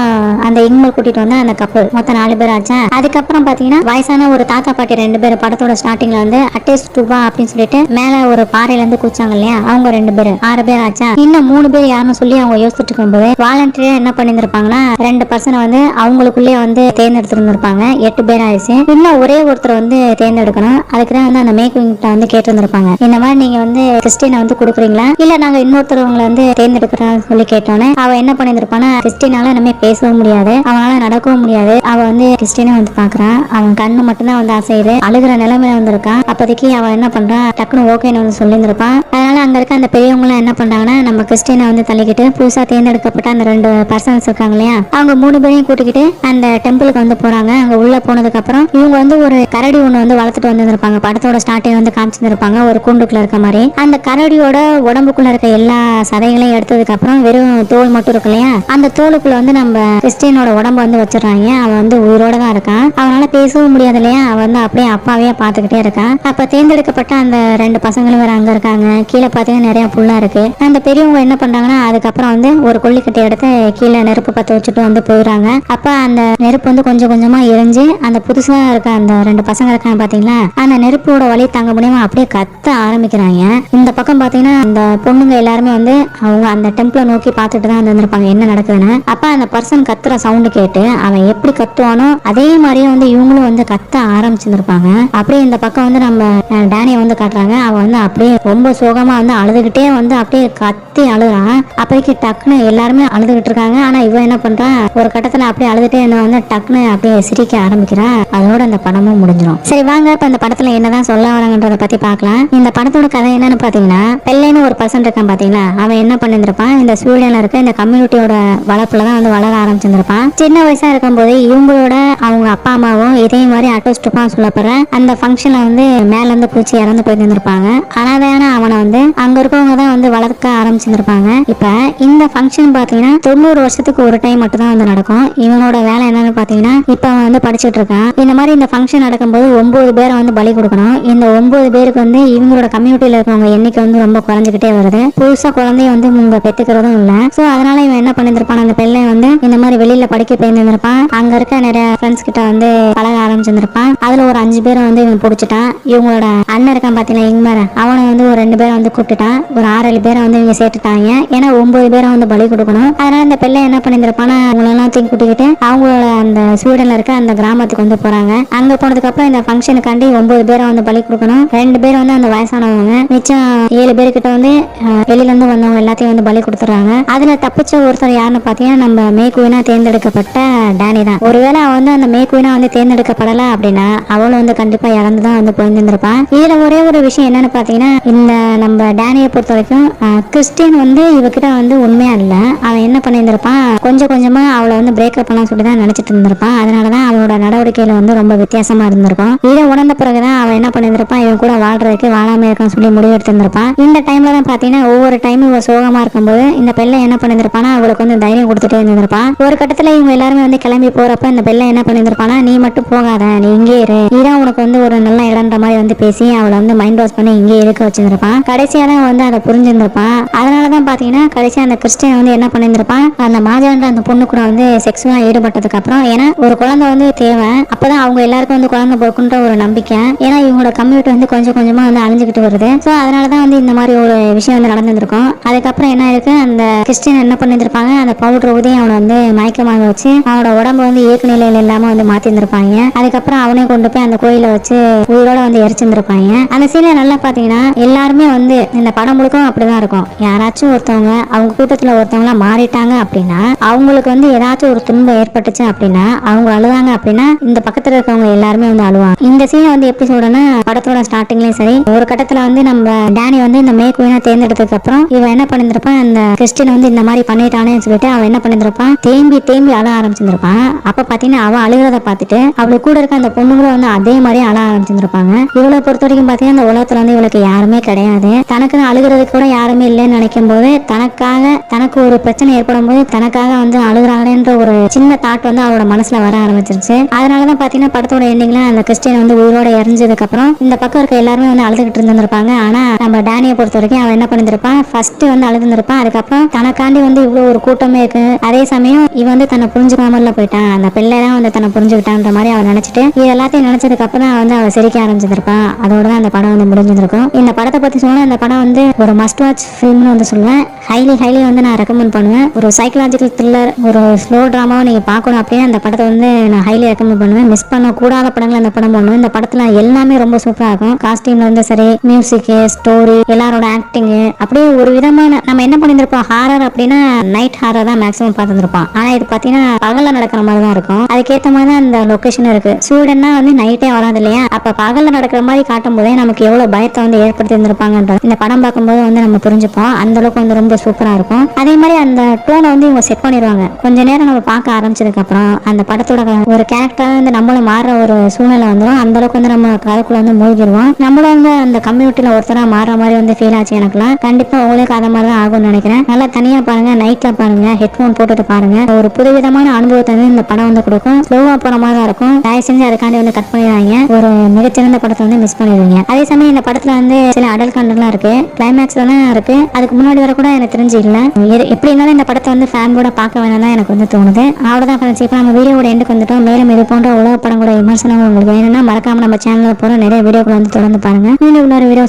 அந்த இங்மல் கூட்டிட்டு வந்த அந்த கப்பல், மொத்தம் 4 பேர் ஆச்சா. அதுக்கப்புறம் பாத்தீங்கன்னா வயசான ஒரு தாத்தா பாட்டி 2 பேர் படத்தோட ஸ்டார்டிங்ல வந்து அட்டேஸ் டுபா அப்படின்னு சொல்லிட்டு மேல ஒரு பாறையில இருந்து குச்சாங்க இல்லையா, அவங்க 2 பேர், 6 பேர் ஆச்சா. இன்னும் 3 பேர் யாருன்னு சொல்லி அவங்க யோசிச்சுட்டு இருக்கும்போது வாலண்டியரா என்ன பண்ணிருப்பாங்கன்னா 2 பர்சனை வந்து அவங்களுக்குள்ளே வந்து தேர்ந்தெடுத்திருந்திருப்பாங்க. 8 பேர் ஆயிடுச்சு. இன்னும் ஒரே ஒருத்தர் வந்து தேர்ந்தெடுக்கணும். அதுக்குதான் வந்து அந்த மேக்கிங் வந்து கேட்டிருந்திருப்பாங்க, இந்த மாதிரி நீங்க வந்து கிறிஸ்டினை வந்து கொடுக்குறீங்களா இல்ல நாங்க இன்னொருத்தரவங்களை வந்து தேர்ந்தெடுக்கிறோம் சொல்லி கேட்டோன்னே அவ என்ன பண்ணிருப்பானா, கிறிஸ்டினால நம்ம பேசவும் முடியாது, அவனால நடக்கவும் முடியாது. அவ வந்து கிறிஸ்டினை வந்து பாக்குறான். அவன் கண்ணு மட்டும்தான் வந்து அசையுது. அழுகிற நிலைமையில வந்திருக்கான். அப்போதைக்கு அவன் என்ன பண்றான், டக்குனு ஓகேன்னு வந்து சொல்லியிருந்திருப்பான். அதனால அங்க இருக்க அந்த பெரியவங்க என்ன பண்றாங்கன்னா, நம்ம கிறிஸ்டினை வந்து தள்ளிக்கிட்டு புதுசா தேர்ந்தெடுக்கப்பட்ட அந்த 2 பர்சன்ஸ் இருக்காங்க இல்லையா, அவங்க 3 பேரையும் கூட்டிக்கிட்டு அந்த டெம்பிளுக்கு வந்து போறாங்க. அங்க உள்ள போனதுக்கு அப்புறம் இவங்க வந்து ஒரு கரடி ஒண்ணு வந்து வளர்த்துட்டு வந்திருப்பாங்க. படத்தோட ஸ்டார்டிங் வந்து காமிச்சிருப்பாங்க ஒரு கூண்டுக்குள்ள இருக்க மாதிரி. அந்த கரடியோட உடம்புக்குள்ள இருக்க எல்லா சதைகளையும் எடுத்ததுக்கு அப்புறம் வெறும் தோல் மட்டும் இருக்கு இல்லையா, அந்த தோலுக்குள்ள வந்து நம்ம கிறிஸ்டியனோட உடம்பு வந்து வச்சிடறாங்க. அவன் வந்து உயிரோட தான் இருக்கான். அவனால பேசவும் முடியாது இல்லையா, அவன் வந்து அப்படியே அப்பாவே பார்த்துக்கிட்டே இருக்கான். அப்ப தேர்ந்தெடுக்கப்பட்ட அந்த 2 பசங்களும் வேற அங்க இருக்காங்க. கீழே பாத்தீங்கன்னா நிறைய புல்லா இருக்கு. அந்த பெரியவங்க என்ன பண்றாங்கன்னா, அதுக்கப்புறம் வந்து ஒரு கொல்லிக்கட்டை எடுத்து கீழே நெருப்பு பத்த வச்சுட்டு வந்து போயிடுறாங்க. அப்ப அந்த நெருப்பு வந்து கொஞ்சம் கொஞ்சமா எரிஞ்சு அந்த புதுசா இருக்க அந்த 2 பசங்க இருக்காங்க பாத்தீங்களா, அந்த நெருப்போட வழி தாங்க முடியாம அப்படியே கத்த ஆரம்பிக்கிறாங்க. இந்த பக்கம் பாத்தீங்கன்னா அந்த பொண்ணுங்க எல்லாருமே வந்து அவங்க அந்த டெம்பிளை நோக்கி பார்த்துட்டு தான் வந்திருப்பாங்க என்ன நடக்குதுன்னு. அப்ப அந்த பர்சன் கத்துற சவுண்டு கேட்டு அவன் எப்படி கத்துவானோ அதே மாதிரியே வந்து இவங்களும் வந்து கத்த ஆரம்பிச்சிருப்பாங்க. அப்படியே இந்த பக்கம் வந்து நம்ம டேனியை வந்து காட்டுறாங்க. அவன் வந்து அப்படியே ரொம்ப சோகமா வந்து அழுதுகிட்டே வந்து அப்படியே கத்தி அழுறான். அப்போதைக்கு டக்குன்னு எல்லாருமே அழுதுகிட்டு இருக்காங்க. ஆனா இவ என்ன பண்றா, ஒரு கட்டத்துல அப்படியே அழுதுட்டு என்ன வந்து டக்குன்னு அப்படியே சிரிக்க ஆரம்பிக்கிறா. அதோட அந்த படமும் முடிஞ்சிடும். சரி வாங்க இப்ப இந்த படத்துல என்னதான் சொல்ல வராங்கன்றத பத்தி பார்க்கலாம். இந்த படத்தோட கதை என்னன்னு பாத்தீங்கன்னா, பெல்லைன்னு ஒரு பர்சன் இருக்கான் பாத்தீங்களா, அவன் என்ன பண்ணிருப்பான், இந்த ஸ்வீடன்ல இருக்க இந்த கம்யூனிட்டியோட வளர்ப்புலதான் வந்து வளர ஆரம்பிச்சிருப்பான். சின்ன வயசா இருக்கும்போது இவங்களோட அவங்க அப்பா அம்மாவும் இதே மாதிரி அட்டோஸ்டுப்பான் சொல்லப்படுற அந்த ஃபங்க்ஷன்ல வந்து மேல இருந்து பூச்சி இறந்து போய் இருந்திருப்பாங்க. அனாதையான அவனை வந்து அங்க இருக்கவங்க தான் வந்து வளர்க்க ஆரம்பிச்சிருப்பாங்க. இப்ப இந்த ஃபங்க்ஷன் பாத்தீங்கன்னா 90 வருஷத்துக்கு ஒரு டைம் மட்டும் தான் வந்து நடக்கும். இவனோட வேலை என்னன்னு பாத்தீங்கன்னா, இப்ப அவன் வந்து படிச்சுட்டு இருக்கான். இந்த மாதிரி இந்த ஃபங்க்ஷன் நடக்கும்போது 9 பேரை வந்து பலி கொடுக்கணும். இந்த 9 பேருக்கு வந்து இவங்களோட கம்யூனிட்டியில இருக்கவங்க எண்ணிக்கை வந்து ரொம்ப குறைஞ்சிக்கிட்டே வருது. புதுசா குழந்தைய வந்து இவங்க பெற்றுக்கிறதும் இல்ல. சோ அதனால இவன் என்ன பண்ணிருப்பான், அந்த பெண்ணை வந்து இந்த மாதிரி வெளியில படிக்க போயிருந்திருப்பான். அங்க இருக்க நிறைய ஃப்ரெண்ட்ஸ் கிட்ட வந்து பழக ஆரம்பிச்சிருப்பான். அதுல ஒரு 5 பேரை வந்து இவன் பிடிச்சிட்டான். இவங்களோட அண்ணன் இருக்கான் பாத்தீங்கன்னா இங்மர, அவனை வந்து ஒரு 2 பேரை வந்து கூப்பிட்டுட்டான். ஒரு 6-7 பேரை வந்து இவங்க சேர்த்துட்டாங்க. ஏன்னா 9 பேரை வந்து பலி கொடுக்கணும். அதனால இந்த பெண்ணை என்ன பண்ணிருப்பானா, அவங்களெல்லாம் கூட்டிக்கிட்டு அவங்களோட அந்த ஸ்வீடன்ல இருக்க அந்த கிராமத்துக்கு வந்து போறாங்க. அங்க போனதுக்கு அப்புறம் இந்த ஃபங்க்ஷனுக்காண்டி 9 பேரை வந்து பலி கொடுக்கணும். 2 பேர் வந்து அந்த வயசானவங்க, மிச்சம் 7 பேர்கிட்ட வந்து வெளியில இருந்து வந்தவங்க எல்லாத்தையும் வந்து பலி கொடுத்துறாங்க. அதுல தப்பிச்ச ஒருத்தர் யாருன்னு பாத்தீங்கன்னா, நம்ம மேக்குவினா தேர்ந்தெடுக்கப்பட்ட டேனி தான். ஒருவேளை அவன் வந்து அந்த மேக்குவினா வந்து தேர்ந்தெடுக்கப்படல அப்படின்னா அவளும் வந்து கண்டிப்பா இறந்துதான் வந்து போயிருந்திருப்பான். இதுல ஒரே ஒரு விஷயம் என்னன்னு பாத்தீங்கன்னா, இந்த நம்ம டேனியை பொறுத்த வரைக்கும் கிறிஸ்டின் வந்து இவகிட்ட வந்து உண்மையா இல்ல. அவன் என்ன பண்ணியிருந்திருப்பான், கொஞ்சம் கொஞ்சமா அவளை வந்து பிரேக்கப் பண்ணலாம் சொல்லி தான் நினைச்சிட்டு இருந்திருப்பான். அதனாலதான் அவளோட நடவடிக்கையில வந்து ரொம்ப வித்தியாசமா இருந்திருக்கும். இதை உணர்ந்த பிறகுதான் அவன் என்ன பண்ணியிருந்திருப்பான், இவன் கூட வாழ்றதுக்கு வாழாம இருக்கான்னு சொல்லி முடிவு எடுத்திருந்திருப்பான். இந்த டைம்ல தான் பாத்தீங்கன்னா ஒவ்வொரு டைமும் இவ சோகமா இருக்கும்போது இந்த பெண்ணை என்ன பண்ணியிருந்திருப்பானா, அவளுக்கு வந்து தைரியம் கொடுத்துட்டே இருந்திருப்பான். ஒரு கட்டத்துல இவங்க எல்லாருமே வந்து கிளம்பி போறப்ப இந்த பெண்ணை என்ன பண்ணியிருந்திருப்பானா, நீ மட்டும் போகாத, நீ இங்கே இரு, இதான் உனக்கு வந்து ஒரு நல்ல இடம்ன்ற மாதிரி வந்து பேசி அவளை வந்து மைண்ட் வாஷ் பண்ணி இங்கே இருக்க வச்சிருந்திருப்பான். கடைசியா தான் வந்து அதை புரிஞ்சிருந்திருப்பான். அதனாலதான் பாத்தீங்கன்னா கடைசியா அந்த கிறிஸ்டியன் வந்து என்ன பண்ணியிருந்திருப்பான், அந்த மாஜான்ற அந்த பொண்ணு கூட வந்து செக்ஸுவலா ஈடுபட்டதுக்கு அப்புறம், ஏன்னா ஒரு குழந்தை வந்து தேவை, அப்பதான் அவங்க எல்லாருக்கும் வந்து குழந்தை பிறக்குன்ற ஒரு நம்பிக்கை. ஏன்னா இவங்களோட கம்யூனிட்டி வந்து கொஞ்சம் கொஞ்சமா வந்து அழிஞ்சுக்கிட்டு வருது. சோ அதனாலதான் வந்து இந்த மாதிரி ஒரு விஷயம் வந்து நடந்திருக்கும். அதுக்கப்புறம் என்ன இருக்கு, அந்த கிறிஸ்டியன் என்ன பண்ணிருப்பாங்க, அந்த பவுடர் ஊதி அவனை வந்து மயக்கமாக வச்சு அவனோட உடம்பு வந்து இயக்க நிலையில இல்லாம வந்து மாத்திருந்திருப்பாங்க. அதுக்கப்புறம் அவனே கொண்டு போய் அந்த கோயில வச்சு உயிரோட வந்து எரிச்சிருந்திருப்பாங்க. அந்த சீனை நல்லா பாத்தீங்கன்னா எல்லாருமே வந்து இந்த படம் முழுக்கும் அப்படிதான் இருக்கும். யாராச்சும் ஒருத்தவங்க அவங்க கூட்டத்துல ஒருத்தவங்களா மாறிட்டாங்க அப்படின்னா, அவங்களுக்கு வந்து ஏதாச்சும் ஒரு துன்பம் ஏற்பட்டுச்சு அப்படின்னா, அவங்க அழுதாங்க அப்படின்னா இந்த பக்கத்துல இருக்கவங்க எல்லாருமே வந்து அழுவாங்க. இந்த சீனை வந்து எப்படி சொல்றேன்னா, படத்தோட ஸ்டார்டிங்லயும் சரி, ஒரு கட்டத்துல வந்து நம்ம டேனி வந்து இந்த மேக்குவினா தேர்ந்தெடுத்ததுக்கு அப்புறம் இவன் என்ன பண்ணிருப்பான், அந்த கிறிஸ்டின் வந்து இந்த மாதிரி பண்ணிட்டானேன்னு சொல்லிட்டு அவன் என்ன பண்ணிருப்பான், தேம்பி தேம்பி அழ ஆரம்பிச்சிருப்பான். அப்ப பாத்தீங்கன்னா அவன் அழுகிறத பார்த்துட்டு அவளுக்கு கூட இருக்க அந்த பொண்ணுங்களும் வந்து அதே மாதிரி அழ ஆரம்பிச்சிருப்பாங்க. இவளை பொறுத்த வரைக்கும் பாத்தீங்கன்னா இந்த உலகத்துல வந்து இவளுக்கு யாருமே கிடையாது. தனக்குன்னு அழுகிறதுக்கு கூட யாருமே இல்லைன்னு நினைக்கும் போது, தனக்கு ஒரு பிரச்சனை ஏற்படும் போது தனக்காக வந்து அழுகிறாங்கன்ற ஒரு சின்ன தாட் வந்து அவளோட மனசுல வர ஆரம்பிச்சிருச்சு. அதனாலதான் பாத்தீங்கன்னா படத்தோட எண்டிங்ல அந்த கிறிஸ்டியன் வந்து உயிரோட எரிஞ்சதுக்கு அப்புறம் இந்த பக்கம் இருக்க எல்லாருமே வந்து அழுதுகிட்டு இருந்திருப்பாங்க. ஆனா நம்ம டேனியை பொறுத்த வரைக்கும் அவன் என்ன பண்ணிருப்பான், ஃபர்ஸ்ட் வந்து அழுதுருப்பான். அதுக்கப்புறம் தனக்காண்டி வந்து இவ்வளவு ஒரு கூட்டமே இருக்கு, அதே சமயம் இவன் வந்து தன்னை புரிஞ்சுக்காமல போயிட்டான், அந்த பிள்ளை தான் வந்து தன்னை புரிஞ்சுக்கிட்டான்ற மாதிரி அவன் நினைச்சிட்டு இது எல்லாத்தையும் நினைச்சதுக்கு அப்புறம் வந்து அவன் சிரிக்க ஆரம்பிச்சிருப்பான். அதோட தான் அந்த படம் வந்து முடிஞ்சிருக்கும். இந்த படத்தை பத்தி சொன்னா இந்த படம் வந்து ஒரு மஸ்ட் வாட்ச் ஃபிலிம்னு வந்து சொல்லுவேன். ஹைலி வந்து நான் ரெக்கமெண்ட் பண்ணுவேன். ஒரு சைக்கலாஜிக்கல் த்ரில்லர், ஒரு ஸ்லோ டிராமாவை நீங்க பார்க்கணும் அப்படின்னா அந்த படத்தை வந்து நான் ஹைலி ரெக்கமெண்ட் பண்ணுவேன். மிஸ் பண்ண கூடாத படங்கள் அந்த படம் பண்ணுவேன். இந்த படத்துல எல்லாமே ரொம்ப சூப்பரா இருக்கும். காஸ்டியூம்ல வந்து சரி, மியூசிக், ஸ்டோரி, எல்லாரோட ஆக்டிங், அப்படியே ஒரு விதமான நம்ம என்ன பண்ணிருப்போம், ஹாரர் அப்படின்னா நைட் ஹாரர் தான் மேக்ஸிமம் பார்த்துருப்போம். ஆனா இது பாத்தீங்கன்னா பகல்ல நடக்கிற மாதிரி தான் இருக்கும். அதுக்கேற்ற மாதிரி தான் அந்த லொகேஷன் இருக்கு. ஸ்வீடன்னா வந்து நைட்டே வராது இல்லையா, அப்ப பகல்ல நடக்கிற மாதிரி காட்டும் போதே நமக்கு எவ்வளவு பயத்தை வந்து ஏற்படுத்தி இருந்திருப்பாங்கன்ற இந்த படம் பார்க்கும்போது வந்து நம்ம புரிஞ்சுப்போம். அந்த அளவுக்கு வந்து ரொம்ப சூப்பரா இருக்கும். அதே மாதிரி அந்த டோனை வந்து இவங்க செட் பண்ணிடுவாங்க. கொஞ்ச நேரம் நம்ம பார்க்க ஆரம்பிச்சதுக்கு அப்புறம் அந்த படத்தோட ஒரு கேரக்டர் வந்து நம்மளும் மாறுற ஒரு சூழ்நிலை வந்துடும். அந்த அளவுக்கு வந்து நம்ம கதைக்குள்ள வந்து மூழ்கிடுவோம். நம்மளும் வந்து அந்த கம்யூனிட்டியில ஒருத்தரா மாறுற மாதிரி வந்து ஃபீல் ஆச்சு எனக்குலாம். கண்டிப்பா உங்களுக்கு அதை மாதிரி தான் ஆகும்னு நினைக்கிறேன். நல்லா தனியா பாருங்க, நைட்ல பாருங்க, ஹெட்போன் போட்டுட்டு பாருங்க. ஒரு புதுவிதமான அனுபவத்தை வந்து இந்த படம் வந்து கொடுக்கும். ஸ்லோவா போற மாதிரி தான் இருக்கும். தயவு செஞ்சு அதுக்காண்டி வந்து கட் பண்ணிடுவாங்க. ஒரு மிகச்சிறந்த படத்தை வந்து மிஸ் பண்ணிடுவீங்க. அதே சமயம் இந்த படத்துல வந்து சில அடல் கண்டென்ட்லாம் இருக்கு, கிளைமேக்ஸ்ல தான் இருக்கு. அதுக்கு முன்னாடி வர கூட எனக்கு தெரிஞ்சு இல்ல. எப்படி இருந்தாலும் இந்த படத்தை வந்து ஃபேமிலியோட பார்க்க வேணாம் தான் எனக்கு வந்து தோணுது. அவ்வளவுதான் ஃப்ரெண்ட்ஸ். இப்போ நம்ம வீடியோட எண்டுக்கு வந்துட்டோம். மேலும் இது போன்ற உலக படங்களோட விமர்சனம் உங்களுக்கு வேணும்னா மறக்காம நம்ம சேனல்ல போற நிறைய வீடியோக்கள் வந்து தொடர்ந்து பாருங்க. இன்னும் இன்னொரு வீடியோ